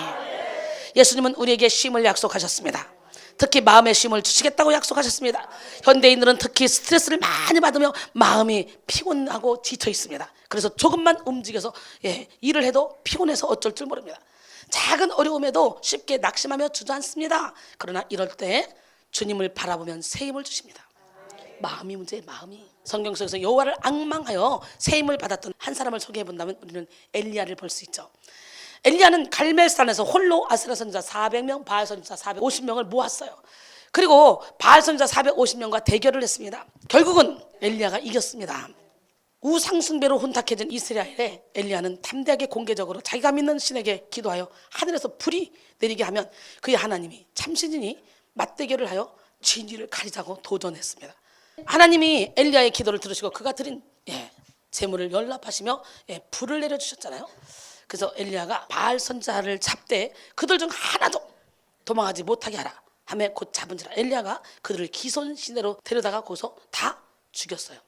예수님은 우리에게 쉼을 약속하셨습니다. 특히 마음의 쉼을 주시겠다고 약속하셨습니다. 현대인들은 특히 스트레스를 많이 받으며 마음이 피곤하고 지쳐 있습니다. 그래서 조금만 움직여서 일을 해도 피곤해서 어쩔 줄 모릅니다. 작은 어려움에도 쉽게 낙심하며 주저앉습니다. 그러나 이럴 때 주님을 바라보면 새 힘을 주십니다. 마음이 문제예요. 마음이. 성경 속에서 여호와를 앙망하여 새 힘을 받았던 한 사람을 소개해 본다면 우리는 엘리야를 볼 수 있죠. 엘리야는 갈멜산에서 홀로 아세라 선지자 400명, 바알 선지자 450명을 모았어요. 그리고 바알 선지자 450명과 대결을 했습니다. 결국은 엘리야가 이겼습니다. 우상숭배로 혼탁해진 이스라엘에 엘리야는 담대하게 공개적으로 자기가 믿는 신에게 기도하여 하늘에서 불이 내리게 하면 그의 하나님이 참신이니 맞대결을 하여 진위를 가리자고 도전했습니다. 하나님이 엘리야의 기도를 들으시고 그가 드린 제물을 연락하시며 불을 내려주셨잖아요. 그래서 엘리야가 바알 선지자를 잡되 그들 중 하나도 도망하지 못하게 하라 하며 곧 잡은지라 엘리야가 그들을 기손 시내로 데려다가 거기서 다 죽였어요.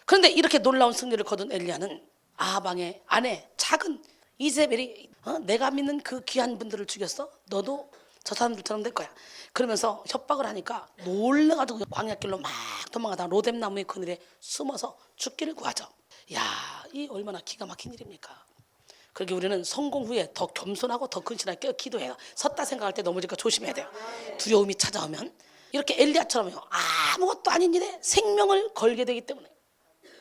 그런데 이렇게 놀라운 승리를 거둔 엘리야는 아하방의 아내 작은 이세벨이 내가 믿는 그 귀한 분들을 죽였어? 너도 저 사람들처럼 될 거야. 그러면서 협박을 하니까 놀라가지고 광야길로 막 도망가다가 로뎀나무의 그늘에 숨어서 죽기를 구하죠. 야, 이 얼마나 기가 막힌 일입니까? 그러게 우리는 성공 후에 더 겸손하고 더 근신하게 기도해요. 섰다 생각할 때 넘어질까 조심해야 돼요. 두려움이 찾아오면 이렇게 엘리야처럼요 아무것도 아닌 일에 생명을 걸게 되기 때문에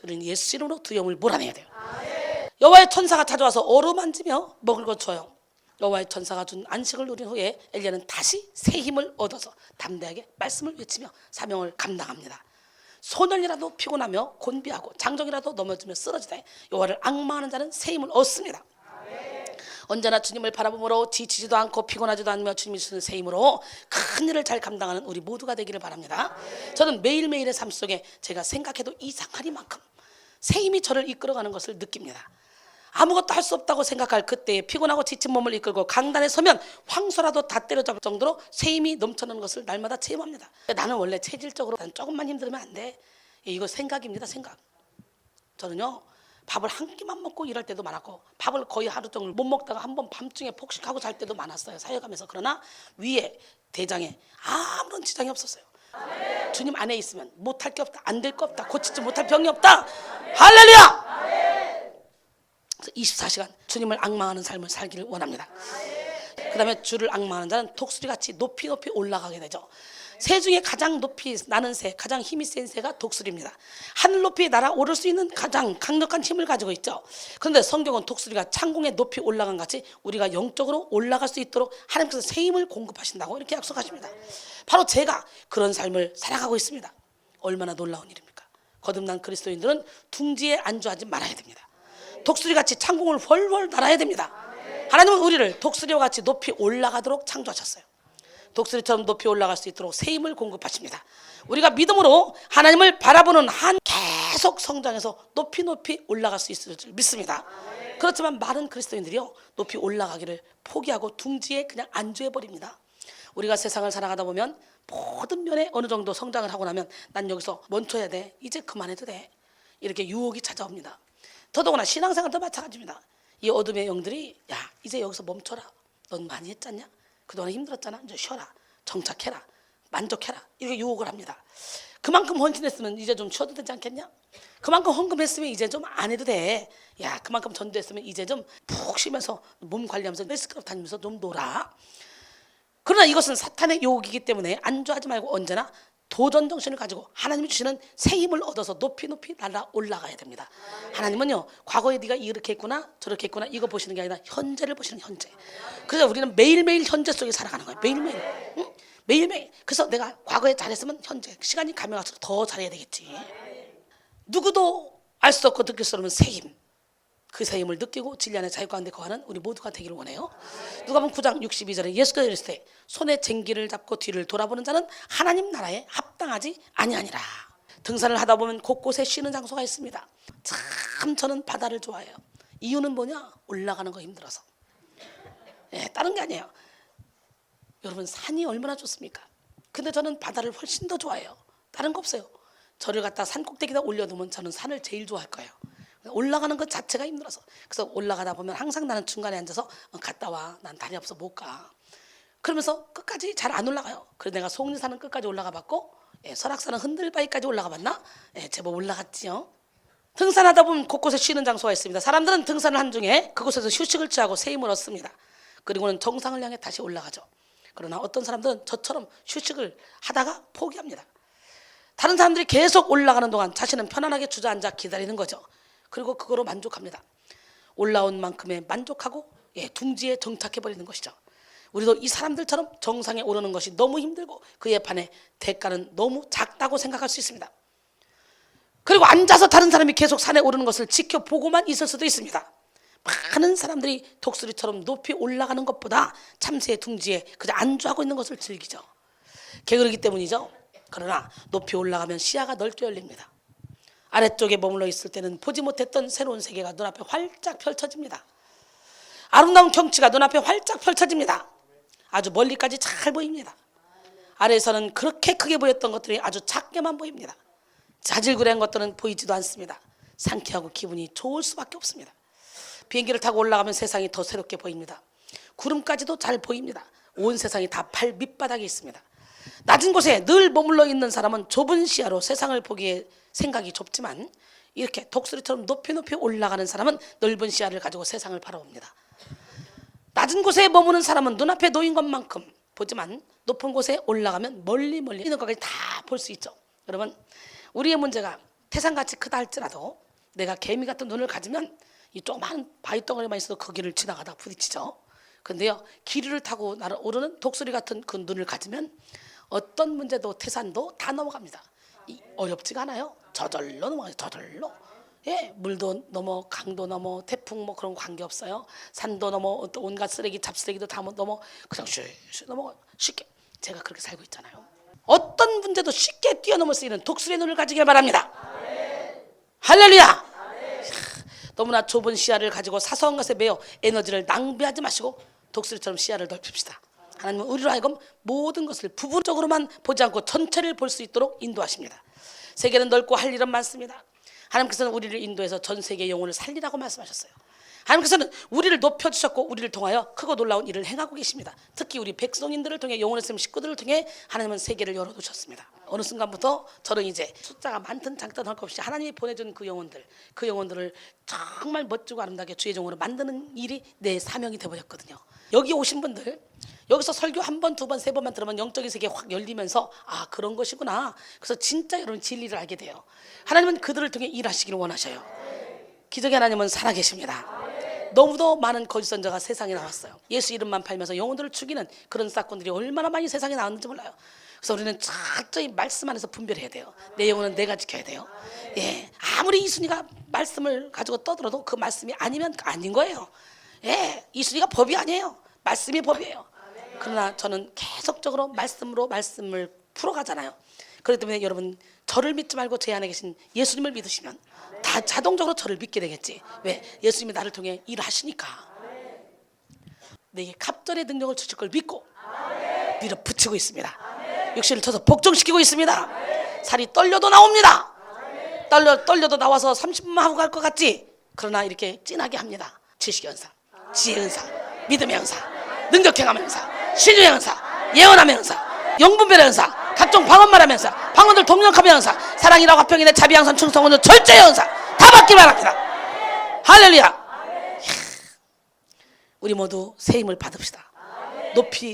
우리는 예수 이름으로 두려움을 몰아내야 돼요. 여호와의 천사가 찾아와서 어루만지며 먹을 것 줘요. 여호와의 천사가 준 안식을 누린 후에 엘리야는 다시 새 힘을 얻어서 담대하게 말씀을 외치며 사명을 감당합니다. 소년이라도 피곤하며 곤비하고 장정이라도 넘어지며 쓰러지되 여호와를 앙망하는 자는 새 힘을 얻습니다. 언제나 주님을 바라보므로 지치지도 않고 피곤하지도 않으며 주님이 주시는 새 힘으로 큰 일을 잘 감당하는 우리 모두가 되기를 바랍니다. 저는 매일매일의 삶 속에 제가 생각해도 이상하리만큼 새 힘이 저를 이끌어가는 것을 느낍니다. 아무것도 할 수 없다고 생각할 그때에 피곤하고 지친 몸을 이끌고 강단에 서면 황소라도 다 때려잡을 정도로 새 힘이 넘쳐나는 것을 날마다 체험합니다. 나는 원래 체질적으로 난 조금만 힘들면 안 돼. 이거 생각입니다. 생각. 저는요 밥을 한 끼만 먹고 일할 때도 많았고 밥을 거의 하루 종일 못 먹다가 한번 밤중에 폭식하고 잘 때도 많았어요. 사역하면서. 그러나 위에 대장에 아무런 지장이 없었어요. 주님 안에 있으면 못할 게 없다. 안 될 거 없다. 고치지 못할 병이 없다. 할렐루야. 24시간 주님을 앙망하는 삶을 살기를 원합니다. 그 다음에 주를 앙망하는 자는 독수리같이 높이 높이 올라가게 되죠. 새 중에 가장 높이 나는 새, 가장 힘이 센 새가 독수리입니다. 하늘 높이 날아오를 수 있는 가장 강력한 힘을 가지고 있죠. 그런데 성경은 독수리가 창공에 높이 올라간 같이 우리가 영적으로 올라갈 수 있도록 하나님께서 새 힘을 공급하신다고 이렇게 약속하십니다. 바로 제가 그런 삶을 살아가고 있습니다. 얼마나 놀라운 일입니까? 거듭난 그리스도인들은 둥지에 안주하지 말아야 됩니다. 독수리같이 창공을 훨훨 날아야 됩니다. 하나님은 우리를 독수리와 같이 높이 올라가도록 창조하셨어요. 독수리처럼 높이 올라갈 수 있도록 새 힘을 공급하십니다. 우리가 믿음으로 하나님을 바라보는 한 계속 성장해서 높이 높이 올라갈 수 있을 줄 믿습니다. 그렇지만 많은 그리스도인들이요 높이 올라가기를 포기하고 둥지에 그냥 안주해버립니다. 우리가 세상을 살아가다 보면 모든 면에 어느 정도 성장을 하고 나면 난 여기서 멈춰야 돼. 이제 그만해도 돼. 이렇게 유혹이 찾아옵니다. 더더구나 신앙생활도 마찬가지입니다. 이 어둠의 영들이 야 이제 여기서 멈춰라. 넌 많이 했잖냐? 그동안 힘들었잖아. 이제 쉬어라. 정착해라. 만족해라. 이렇게 유혹을 합니다. 그만큼 헌신했으면 이제 좀 쉬어도 되지 않겠냐? 그만큼 헌금했으면 이제 좀 안 해도 돼. 야 그만큼 전도했으면 이제 좀 푹 쉬면서 몸 관리하면서 헬스클럽 다니면서 좀 놀아. 그러나 이것은 사탄의 유혹이기 때문에 안주하지 말고 언제나 도전 정신을 가지고 하나님이 주시는 새 힘을 얻어서 높이 높이 날아 올라가야 됩니다. 하나님은요 과거에 네가 이렇게 했구나 저렇게 했구나 이거 보시는 게 아니라 현재를 보시는 현재. 그래서 우리는 매일매일 현재 속에 살아가는 거예요. 매일매일. 응? 매일매일. 그래서 내가 과거에 잘했으면 현재 시간이 가면 갈수록 더 잘해야 되겠지. 누구도 알 수 없고 느낄 수 없는 새 힘. 그 새 힘을 느끼고 진리 안에 자유 가운데 거하는 우리 모두가 되기를 원해요. 누가복음 9장 62절에 예수께서 이르시되 손에 쟁기를 잡고 뒤를 돌아보는 자는 하나님 나라에 합당하지 아니하니라. 등산을 하다 보면 곳곳에 쉬는 장소가 있습니다. 참 저는 바다를 좋아해요. 이유는 뭐냐? 올라가는 거 힘들어서. 다른 게 아니에요. 여러분 산이 얼마나 좋습니까? 근데 저는 바다를 훨씬 더 좋아해요. 다른 거 없어요. 저를 갖다 산 꼭대기에다 올려두면 저는 산을 제일 좋아할 거예요. 올라가는 것 자체가 힘들어서. 그래서 올라가다 보면 항상 나는 중간에 앉아서 갔다 와. 난 다리 없어 못 가. 그러면서 끝까지 잘 안 올라가요. 그래서 내가 속리산은 끝까지 올라가 봤고 설악산은 흔들바위까지 올라가 봤나? 제법 올라갔지요. 등산하다 보면 곳곳에 쉬는 장소가 있습니다. 사람들은 등산을 한 중에 그곳에서 휴식을 취하고 새 힘을 얻습니다. 그리고는 정상을 향해 다시 올라가죠. 그러나 어떤 사람들은 저처럼 휴식을 하다가 포기합니다. 다른 사람들이 계속 올라가는 동안 자신은 편안하게 주저앉아 기다리는 거죠. 그리고 그거로 만족합니다. 올라온 만큼에 만족하고 둥지에 정착해버리는 것이죠. 우리도 이 사람들처럼 정상에 오르는 것이 너무 힘들고 그에 반해 대가는 너무 작다고 생각할 수 있습니다. 그리고 앉아서 다른 사람이 계속 산에 오르는 것을 지켜보고만 있을 수도 있습니다. 많은 사람들이 독수리처럼 높이 올라가는 것보다 참새의 둥지에 그저 안주하고 있는 것을 즐기죠. 게으르기 때문이죠. 그러나 높이 올라가면 시야가 넓게 열립니다. 아래쪽에 머물러 있을 때는 보지 못했던 새로운 세계가 눈앞에 활짝 펼쳐집니다. 아름다운 경치가 눈앞에 활짝 펼쳐집니다. 아주 멀리까지 잘 보입니다. 아래에서는 그렇게 크게 보였던 것들이 아주 작게만 보입니다. 자질구레한 것들은 보이지도 않습니다. 상쾌하고 기분이 좋을 수밖에 없습니다. 비행기를 타고 올라가면 세상이 더 새롭게 보입니다. 구름까지도 잘 보입니다. 온 세상이 다 발 밑바닥에 있습니다. 낮은 곳에 늘 머물러 있는 사람은 좁은 시야로 세상을 보기에 생각이 좁지만, 이렇게 독수리처럼 높이 올라가는 사람은 넓은 시야를 가지고 세상을 바라봅니다. 낮은 곳에 머무는 사람은 눈앞에 놓인 것만큼 보지만, 높은 곳에 올라가면 멀리 있는 것까지 다 볼 수 있죠. 여러분, 우리의 문제가 태산같이 크다 할지라도 내가 개미 같은 눈을 가지면 이 조그만 바위덩어리만 있어도 그 길을 지나가다 부딪히죠. 그런데요, 기류를 타고 날아오르는 독수리 같은 그 눈을 가지면 어떤 문제도 태산도 다 넘어갑니다. 어렵지가 않아요. 저절로 넘어가요. 저절로. 예, 물도 넘어, 강도 넘어, 태풍 뭐 그런 거 관계없어요. 산도 넘어, 온갖 쓰레기, 잡쓰레기도 다 넘어, 그냥 슉슉 넘어가요. 쉽게. 제가 그렇게 살고 있잖아요. 어떤 문제도 쉽게 뛰어넘을 수 있는 독수리의 눈을 가지길 바랍니다. 할렐루야. 너무나 좁은 시야를 가지고 사소한 것에 매여 에너지를 낭비하지 마시고 독수리처럼 시야를 넓힙시다. 하나님은 우리로 하여금 모든 것을 부분적으로만 보지 않고 전체를 볼 수 있도록 인도하십니다. 세계는 넓고 할 일은 많습니다. 하나님께서는 우리를 인도해서 전 세계의 영혼을 살리라고 말씀하셨어요. 하나님께서는 우리를 높여주셨고 우리를 통하여 크고 놀라운 일을 행하고 계십니다. 특히 우리 백성인들을 통해, 영혼의 샘 식구들을 통해 하나님은 세계를 열어두셨습니다. 어느 순간부터 저는 이제 숫자가 많든 작든 할 것 없이 하나님이 보내준 그 영혼들을 정말 멋지고 아름답게 주의 종으로 만드는 일이 내 사명이 되어버렸거든요. 여기 오신 분들, 여기서 설교 한 번, 두 번, 세 번만 들으면 영적인 세계 확 열리면서 아, 그런 것이구나. 그래서 진짜 여러분 진리를 알게 돼요. 하나님은 그들을 통해 일하시기를 원하셔요. 기적의 하나님은 살아계십니다. 너무도 많은 거짓 선자가 세상에 나왔어요. 예수 이름만 팔면서 영혼들을 죽이는 그런 사건들이 얼마나 많이 세상에 나왔는지 몰라요. 그래서 우리는 철저히 말씀 안에서 분별해야 돼요. 내 영혼은 내가 지켜야 돼요. 예, 아무리 이순이가 말씀을 가지고 떠들어도 그 말씀이 아니면 아닌 거예요. 예, 이순이가 법이 아니에요. 말씀이 법이에요. 그러나 저는 계속적으로 말씀으로 말씀을 풀어가잖아요. 그렇기 때문에 여러분, 저를 믿지 말고 제 안에 계신 예수님을 믿으시면 다 자동적으로 저를 믿게 되겠지. 왜? 예수님이 나를 통해 일을 하시니까. 내게 갑절의 능력을 주실 걸 믿고 밀어붙이고 있습니다. 육신을 쳐서 복종시키고 있습니다. 살이 떨려도 나옵니다. 떨려도 나와서 30분만 하고 갈 것 같지? 그러나 이렇게 진하게 합니다. 지식의 은사, 지혜의 은사, 믿음의 은사, 능력 행함의 은사, 신유의 은사, 예언함의 은사, 영분별의 은사, 각종 방언 하면서 방언들 동력하면서 사랑이라고 화평이네 자비 양선 충성은 절제의 은사 다 받기 바랍니다. 할렐루야. 우리 모두 새 힘을 받읍시다.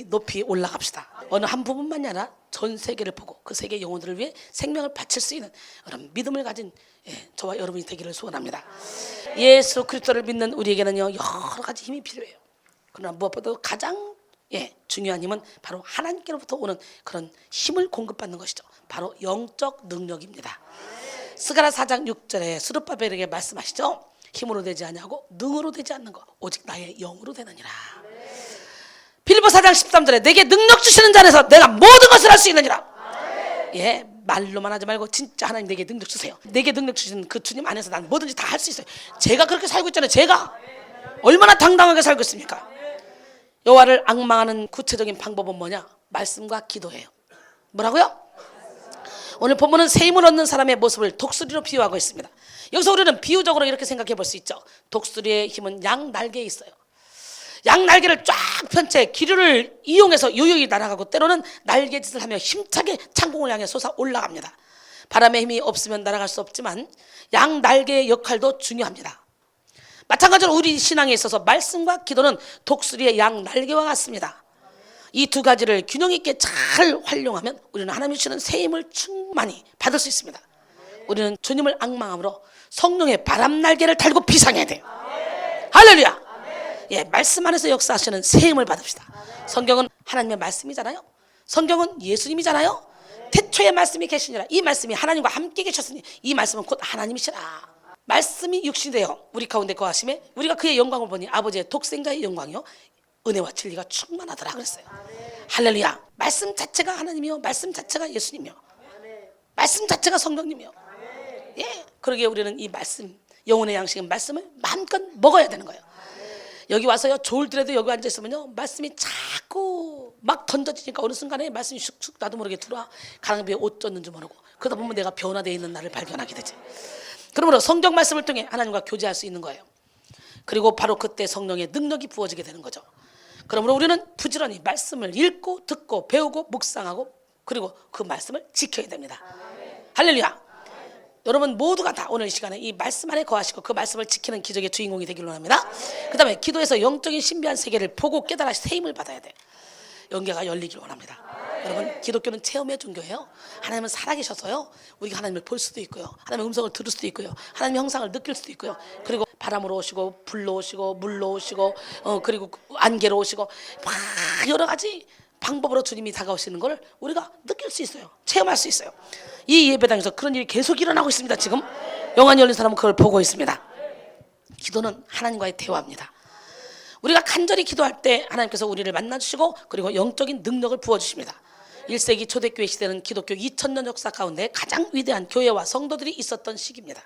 높이 올라갑시다. 어느 한 부분만이 아니라 전 세계를 보고 그 세계 영혼들을 위해 생명을 바칠 수 있는 그런 믿음을 가진 저와 여러분이 되기를 소원합니다. 예수 그리스도를 믿는 우리에게는요, 여러 가지 힘이 필요해요. 그러나 무엇보다도 가장 중요한 힘은 바로 하나님께로부터 오는 그런 힘을 공급받는 것이죠. 바로 영적 능력입니다. 스가랴 4장 6절에 스룹바벨에게 말씀하시죠. 힘으로 되지 아니하고 능으로 되지 않는 것 오직 나의 영으로 되느니라. 빌립보 4장 13절에 내게 능력 주시는 자 안에서 내가 모든 것을 할 수 있느니라. 예, 말로만 하지 말고 진짜 하나님 내게 능력 주세요. 내게 능력 주시는 그 주님 안에서 난 뭐든지 다 할 수 있어요. 제가 그렇게 살고 있잖아요. 제가 얼마나 당당하게 살고 있습니까? 여호와를 앙망하는 구체적인 방법은 뭐냐? 말씀과 기도예요. 뭐라고요? 오늘 본문은 새 힘을 얻는 사람의 모습을 독수리로 비유하고 있습니다. 여기서 우리는 비유적으로 이렇게 생각해 볼 수 있죠. 독수리의 힘은 양 날개에 있어요. 양 날개를 쫙 편 채 기류를 이용해서 요요히 날아가고 때로는 날개짓을 하며 힘차게 창공을 향해 솟아 올라갑니다. 바람의 힘이 없으면 날아갈 수 없지만 양 날개의 역할도 중요합니다. 마찬가지로 우리 신앙에 있어서 말씀과 기도는 독수리의 양 날개와 같습니다. 이 두 가지를 균형 있게 잘 활용하면 우리는 하나님이 주시는 새 힘을 충만히 받을 수 있습니다. 우리는 주님을 앙망함으로 성령의 바람 날개를 달고 비상해야 돼요. 할렐루야. 예, 말씀 안에서 역사하시는 새 힘을 받읍시다. 성경은 하나님의 말씀이잖아요. 성경은 예수님이잖아요. 태초에 말씀이 계시니라. 이 말씀이 하나님과 함께 계셨으니 이 말씀은 곧 하나님이시라. 말씀이 육신이 되어 우리 가운데 거하심에 우리가 그의 영광을 보니 아버지의 독생자의 영광이요 은혜와 진리가 충만하더라 그랬어요. 할렐루야. 말씀 자체가 하나님이요 말씀 자체가 예수님이요 말씀 자체가 성령님이요. 예, 그러기에 우리는 이 말씀, 영혼의 양식인 말씀을 마음껏 먹어야 되는 거예요. 여기 와서요 졸더라도 여기 앉아 있으면요 말씀이 자꾸 막 던져지니까 어느 순간에 말씀이 슉슉 나도 모르게 들어와. 가랑비에 옷 젖는지 모르고 그러다 보면 내가 변화되어 있는 나를 발견하게 되지. 그러므로 성경 말씀을 통해 하나님과 교제할 수 있는 거예요. 그리고 바로 그때 성령의 능력이 부어지게 되는 거죠. 그러므로 우리는 부지런히 말씀을 읽고 듣고 배우고 묵상하고 그리고 그 말씀을 지켜야 됩니다. 할렐루야. 여러분 모두가 다 오늘 이 시간에 이 말씀 안에 거하시고 그 말씀을 지키는 기적의 주인공이 되기를 원합니다. 그 다음에 기도에서 영적인 신비한 세계를 보고 깨달아 세임을 받아야 돼. 영계가 열리기를 원합니다. 여러분 기독교는 체험의 종교예요. 하나님은 살아계셔서요 우리가 하나님을 볼 수도 있고요 하나님의 음성을 들을 수도 있고요 하나님의 형상을 느낄 수도 있고요 그리고 바람으로 오시고 불로 오시고 물로 오시고 그리고 안개로 오시고 막 여러 가지 방법으로 주님이 다가오시는 걸 우리가 느낄 수 있어요. 체험할 수 있어요. 이 예배당에서 그런 일이 계속 일어나고 있습니다. 지금 영안이 열린 사람은 그걸 보고 있습니다. 기도는 하나님과의 대화입니다. 우리가 간절히 기도할 때 하나님께서 우리를 만나주시고 그리고 영적인 능력을 부어주십니다. 1세기 초대교회 시대는 기독교 2000년 역사 가운데 가장 위대한 교회와 성도들이 있었던 시기입니다.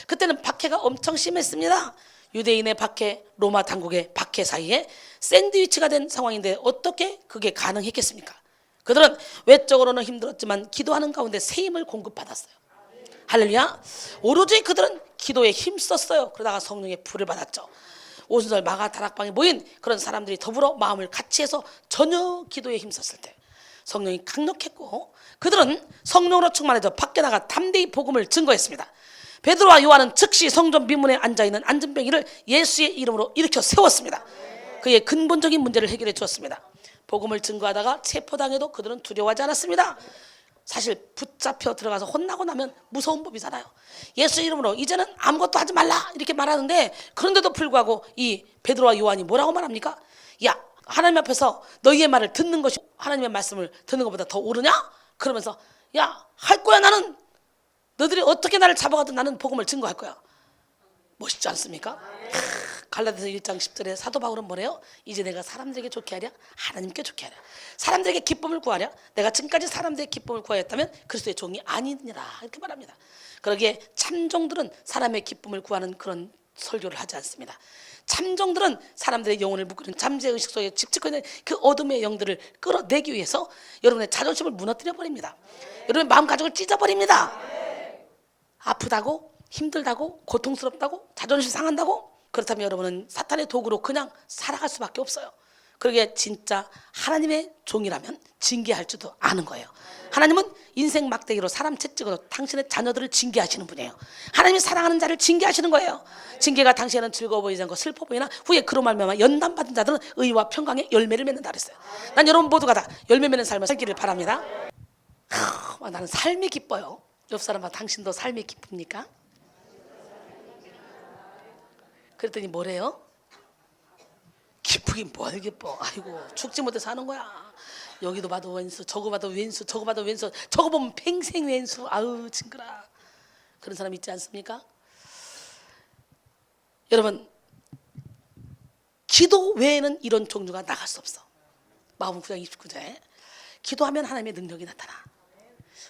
그때는 박해가 엄청 심했습니다. 유대인의 박해, 로마 당국의 박해 사이에 샌드위치가 된 상황인데 어떻게 그게 가능했겠습니까? 그들은 외적으로는 힘들었지만 기도하는 가운데 세임을 공급받았어요. 할렐루야. 오로지 그들은 기도에 힘썼어요. 그러다가 성령의 불을 받았죠. 오순절 마가 다락방에 모인 그런 사람들이 더불어 마음을 같이 해서 전혀 기도에 힘썼을 때 성령이 강력했고 그들은 성령으로 충만해져 밖에 나가 담대히 복음을 증거했습니다. 베드로와 요한은 즉시 성전 비문에 앉아있는 안전뱅이를 예수의 이름으로 일으켜 세웠습니다. 그의 근본적인 문제를 해결해 주었습니다. 복음을 증거하다가 체포당해도 그들은 두려워하지 않았습니다. 사실 붙잡혀 들어가서 혼나고 나면 무서운 법이잖아요. 예수 이름으로 이제는 아무것도 하지 말라 이렇게 말하는데 그런데도 불구하고 이 베드로와 요한이 뭐라고 말합니까? 야, 하나님 앞에서 너희의 말을 듣는 것이 하나님의 말씀을 듣는 것보다 더 옳으냐? 그러면서 야, 할 거야 나는. 너희들이 어떻게 나를 잡아가도 나는 복음을 증거할 거야. 멋있지 않습니까? 갈라디아서 1장 10절에 사도 바울은 뭐래요? 이제 내가 사람들에게 좋게 하랴? 하나님께 좋게 하랴? 사람들에게 기쁨을 구하랴? 내가 지금까지 사람들에게 기쁨을 구하였다면 그리스도의 종이 아니니라 이렇게 말합니다. 그러기에 참종들은 사람의 기쁨을 구하는 그런 설교를 하지 않습니다. 참종들은 사람들의 영혼을 묶는 잠재의식 속에 집집고 있는 그 어둠의 영들을 끌어내기 위해서 여러분의 자존심을 무너뜨려 버립니다. 여러분의 마음가짐을 찢어버립니다. 아프다고? 힘들다고? 고통스럽다고? 자존심 상한다고? 그렇다면 여러분은 사탄의 도구로 그냥 살아갈 수밖에 없어요. 그러기에 진짜 하나님의 종이라면 징계할 줄도 아는 거예요. 하나님은 인생 막대기로 사람 채찍으로 당신의 자녀들을 징계하시는 분이에요. 하나님이 사랑하는 자를 징계하시는 거예요. 징계가 당시에는 즐거워 보이지 않고 슬퍼 보이나 후에 그로 말미암아 연단받은 자들은 의와 평강의 열매를 맺는다 그랬어요. 난 여러분 모두가 다 열매 맺는 삶을 살기를 바랍니다. 나는 삶이 기뻐요. 옆 사람아 당신도 삶이 기쁩니까? 그랬더니 뭐래요? 기쁘긴 뭘 기뻐. 아이고 죽지 못해 사는 거야. 여기도 봐도 왼수 저거 봐도 왼수 저거 봐도 왼수 저거 보면 평생 왼수. 아우 징그라. 그런 사람 있지 않습니까? 여러분 기도 외에는 이런 종류가 나갈 수 없어. 마가복음 9장 29절에 기도하면 하나님의 능력이 나타나.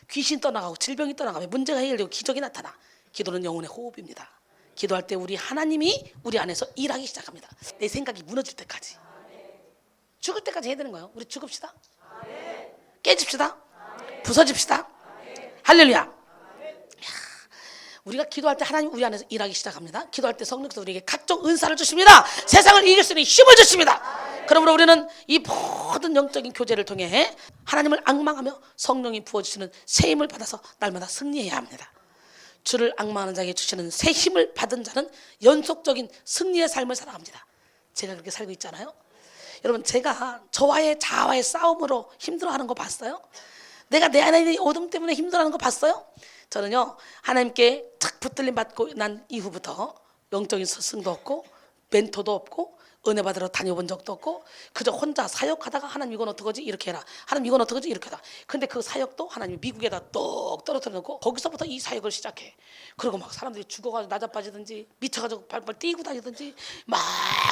귀신 떠나가고 질병이 떠나가고 문제가 해결되고 기적이 나타나. 기도는 영혼의 호흡입니다. 기도할 때 우리 하나님이 우리 안에서 일하기 시작합니다. 내 생각이 무너질 때까지 죽을 때까지 해야 되는 거예요. 우리 죽읍시다. 깨집시다. 부서집시다. 할렐루야. 우리가 기도할 때 하나님 우리 안에서 일하기 시작합니다. 기도할 때 성령께서 우리에게 각종 은사를 주십니다. 세상을 이길 수 있는 힘을 주십니다. 그러므로 우리는 이 모든 영적인 교제를 통해 하나님을 앙망하며 성령이 부어주시는 새 힘을 받아서 날마다 승리해야 합니다. 주를 앙망하는 자에게 주시는 새 힘을 받은 자는 연속적인 승리의 삶을 살아갑니다. 제가 그렇게 살고 있잖아요. 여러분 제가 저와의 자아와의 싸움으로 힘들어하는 거 봤어요? 내가 내 안에 있는 어둠 때문에 힘들어하는 거 봤어요? 저는요 하나님께 탁 붙들림 받고 난 이후부터 영적인 스승도 없고 멘토도 없고 은혜 받으러 다녀본 적도 없고 그저 혼자 사역하다가 하나님 이건 어떡하지 이렇게 해라, 하나님 이건 어떡하지 이렇게 해라. 근데 그 사역도 하나님이 미국에다 똑 떨어뜨려 놓고 거기서부터 이 사역을 시작해. 그리고 막 사람들이 죽어가지고 나자빠지든지 미쳐가지고 발발 뛰고 다니든지 막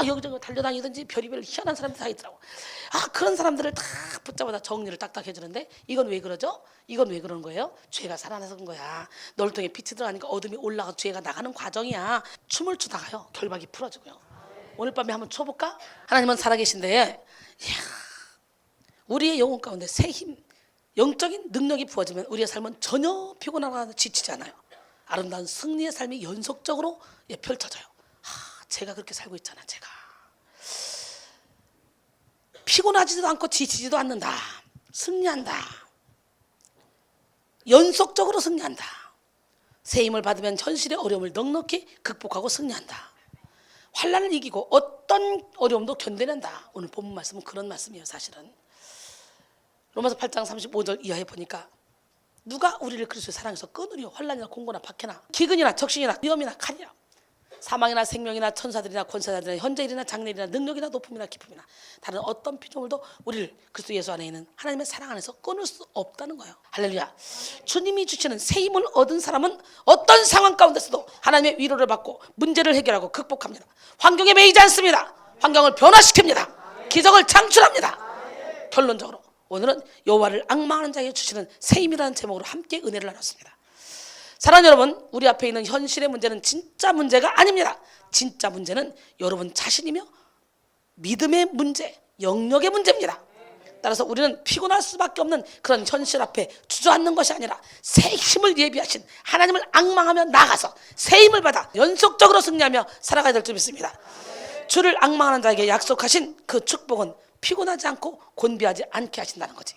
여기저기 달려다니든지 별의별 희한한 사람들이 다 있더라고. 그런 사람들을 다 붙잡아다 정리를 딱딱 해주는데 이건 왜 그러죠? 이건 왜 그러는 거예요? 죄가 살아나서 그런 거야. 널통에 빛이 들어가니까 어둠이 올라가 죄가 나가는 과정이야. 춤을 추다가요 결박이 풀어지고요. 오늘 밤에 한번 춰볼까? 하나님은 살아계신데 우리의 영혼 가운데 새 힘, 영적인 능력이 부어지면 우리의 삶은 전혀 피곤하거나 지치지 않아요. 아름다운 승리의 삶이 연속적으로 펼쳐져요. 제가 그렇게 살고 있잖아. 제가 피곤하지도 않고 지치지도 않는다. 승리한다. 연속적으로 승리한다. 새 힘을 받으면 현실의 어려움을 넉넉히 극복하고 승리한다. 환난을 이기고 어떤 어려움도 견뎌낸다. 오늘 본문 말씀은 그런 말씀이에요. 사실은 로마서 8장 35절 이하에 보니까 누가 우리를 그리스도의 사랑에서 끊으리요? 환난이나 공고나 박해나 기근이나 적신이나 위험이나 칼이나 사망이나 생명이나 천사들이나 권세자들이나 현재일이나 장래일이나 능력이나 높음이나 깊음이나 다른 어떤 피조물도 우리를 그리스도 예수 안에 있는 하나님의 사랑 안에서 끊을 수 없다는 거예요. 할렐루야. 주님이 주시는 새 힘을 얻은 사람은 어떤 상황 가운데서도 하나님의 위로를 받고 문제를 해결하고 극복합니다. 환경에 매이지 않습니다. 환경을 변화시킵니다. 기적을 창출합니다. 결론적으로 오늘은 여호와를 앙망하는 자에게 주시는 새 힘이라는 제목으로 함께 은혜를 나눴습니다. 사랑하는 여러분, 우리 앞에 있는 현실의 문제는 진짜 문제가 아닙니다. 진짜 문제는 여러분 자신이며 믿음의 문제, 영역의 문제입니다. 따라서 우리는 피곤할 수밖에 없는 그런 현실 앞에 주저앉는 것이 아니라 새 힘을 예비하신 하나님을 앙망하며 나가서 새 힘을 받아 연속적으로 승리하며 살아가야 될 줄 믿습니다. 주를 앙망하는 자에게 약속하신 그 축복은 피곤하지 않고 곤비하지 않게 하신다는 거지.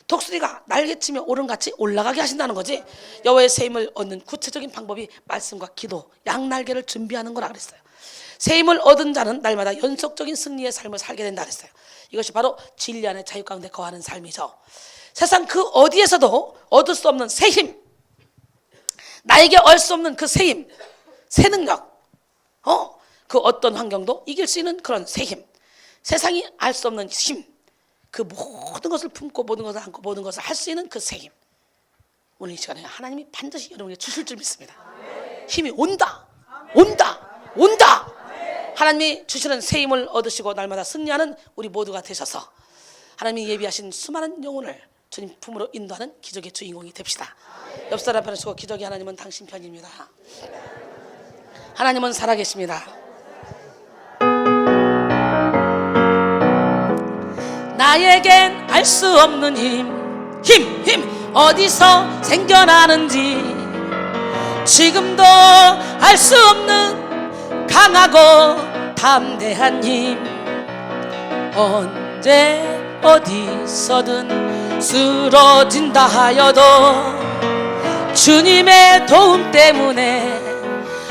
독수리가 날개치며 오름같이 올라가게 하신다는 거지. 여호와의 새 힘을 얻는 구체적인 방법이 말씀과 기도, 양날개를 준비하는 거라 그랬어요. 새 힘을 얻은 자는 날마다 연속적인 승리의 삶을 살게 된다 그랬어요. 이것이 바로 진리 안에 자유 가운데 거하는 삶이죠. 세상 그 어디에서도 얻을 수 없는 새 힘, 나에게 얻을 수 없는 그 새 힘, 새 능력, 그 어떤 환경도 이길 수 있는 그런 새 힘, 세상이 알 수 없는 힘, 그 모든 것을 품고 모든 것을 안고 모든 것을 할 수 있는 그 새 힘, 오늘 이 시간에 하나님이 반드시 여러분에게 주실 줄 믿습니다. 힘이 온다, 온다, 온다. 하나님이 주시는 새 힘을 얻으시고 날마다 승리하는 우리 모두가 되셔서 하나님이 예비하신 수많은 영혼을 주님 품으로 인도하는 기적의 주인공이 됩시다. 옆 사람 편에 서고 기적의 하나님은 당신 편입니다. 하나님은 살아계십니다. 나에겐 알 수 없는 힘 어디서 생겨나는지 지금도 알 수 없는 강하고 담대한 힘 언제 어디서든 쓰러진다 하여도 주님의 도움 때문에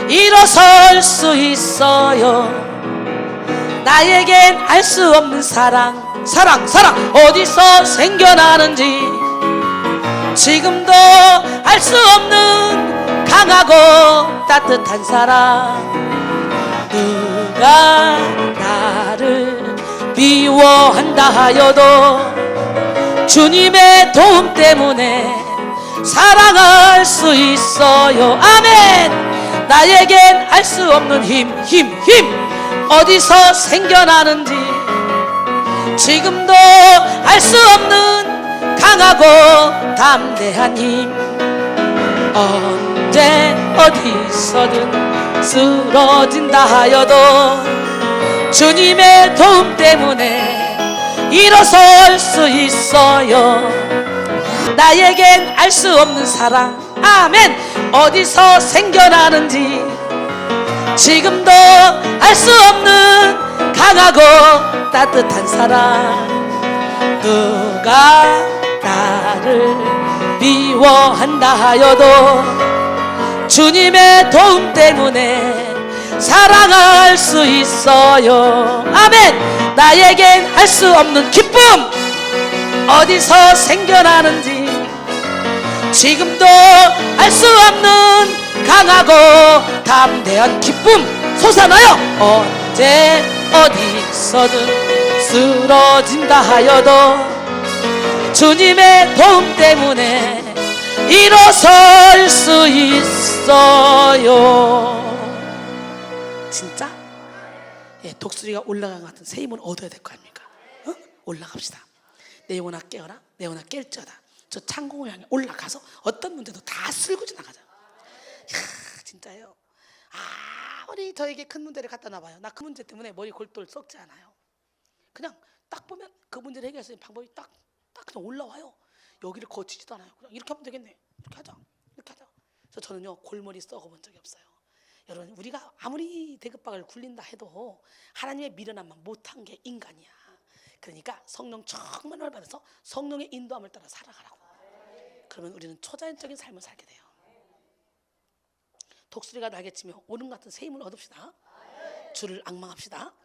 일어설 수 있어요. 나에겐 알 수 없는 사랑 어디서 생겨나는지 지금도 알 수 없는 강하고 따뜻한 사랑 누가 나를 미워한다 하여도 주님의 도움 때문에 사랑할 수 있어요. 아멘. 나에겐 알 수 없는 힘 어디서 생겨나는지 지금도 알 수 없는 강하고 담대한 힘 언제 어디서든 쓰러진다 하여도 주님의 도움 때문에 일어설 수 있어요. 나에겐 알 수 없는 사랑 아멘 어디서 생겨나는지 지금도 알 수 없는 강하고 따뜻한 사랑 누가 나를 미워한다 하여도 주님의 도움 때문에 사랑할 수 있어요. 아멘. 나에겐 알 수 없는 기쁨 어디서 생겨나는지 지금도 알 수 없는 강하고 담대한 기쁨 솟아나요. 언제 어디서든 쓰러진다 하여도 주님의 도움 때문에 일어설 수 있어요. 진짜? 예, 독수리가 올라간 것 같은 새 힘을 얻어야 될 거 아닙니까? 어? 올라갑시다. 내 영혼아 깨어라. 내 영혼아 깰지어다. 저 창공을 향해 올라가서 어떤 문제도 다 쓸고 지나가자. 이야, 진짜요. 아무리 저에게 큰 문제를 갖다 놔봐요. 나 그 문제 때문에 머리 골똘 썩지 않아요. 그냥 딱 보면 그 문제를 해결할 수 있는 방법이 딱 그냥 올라와요. 여기를 거치지도 않아요. 그냥 이렇게 하면 되겠네. 이렇게 하자. 이렇게 하자. 그래서 저는요 골머리 썩어본 적이 없어요. 여러분, 우리가 아무리 대급박을 굴린다 해도 하나님의 미련함만 못한 게 인간이야. 그러니까 성령 충만을 받아서 성령의 인도함을 따라 살아가라고. 그러면 우리는 초자연적인 삶을 살게 돼요. 독수리가 날개치며 오름 같은 새 힘을 얻읍시다. 주를 앙망합시다.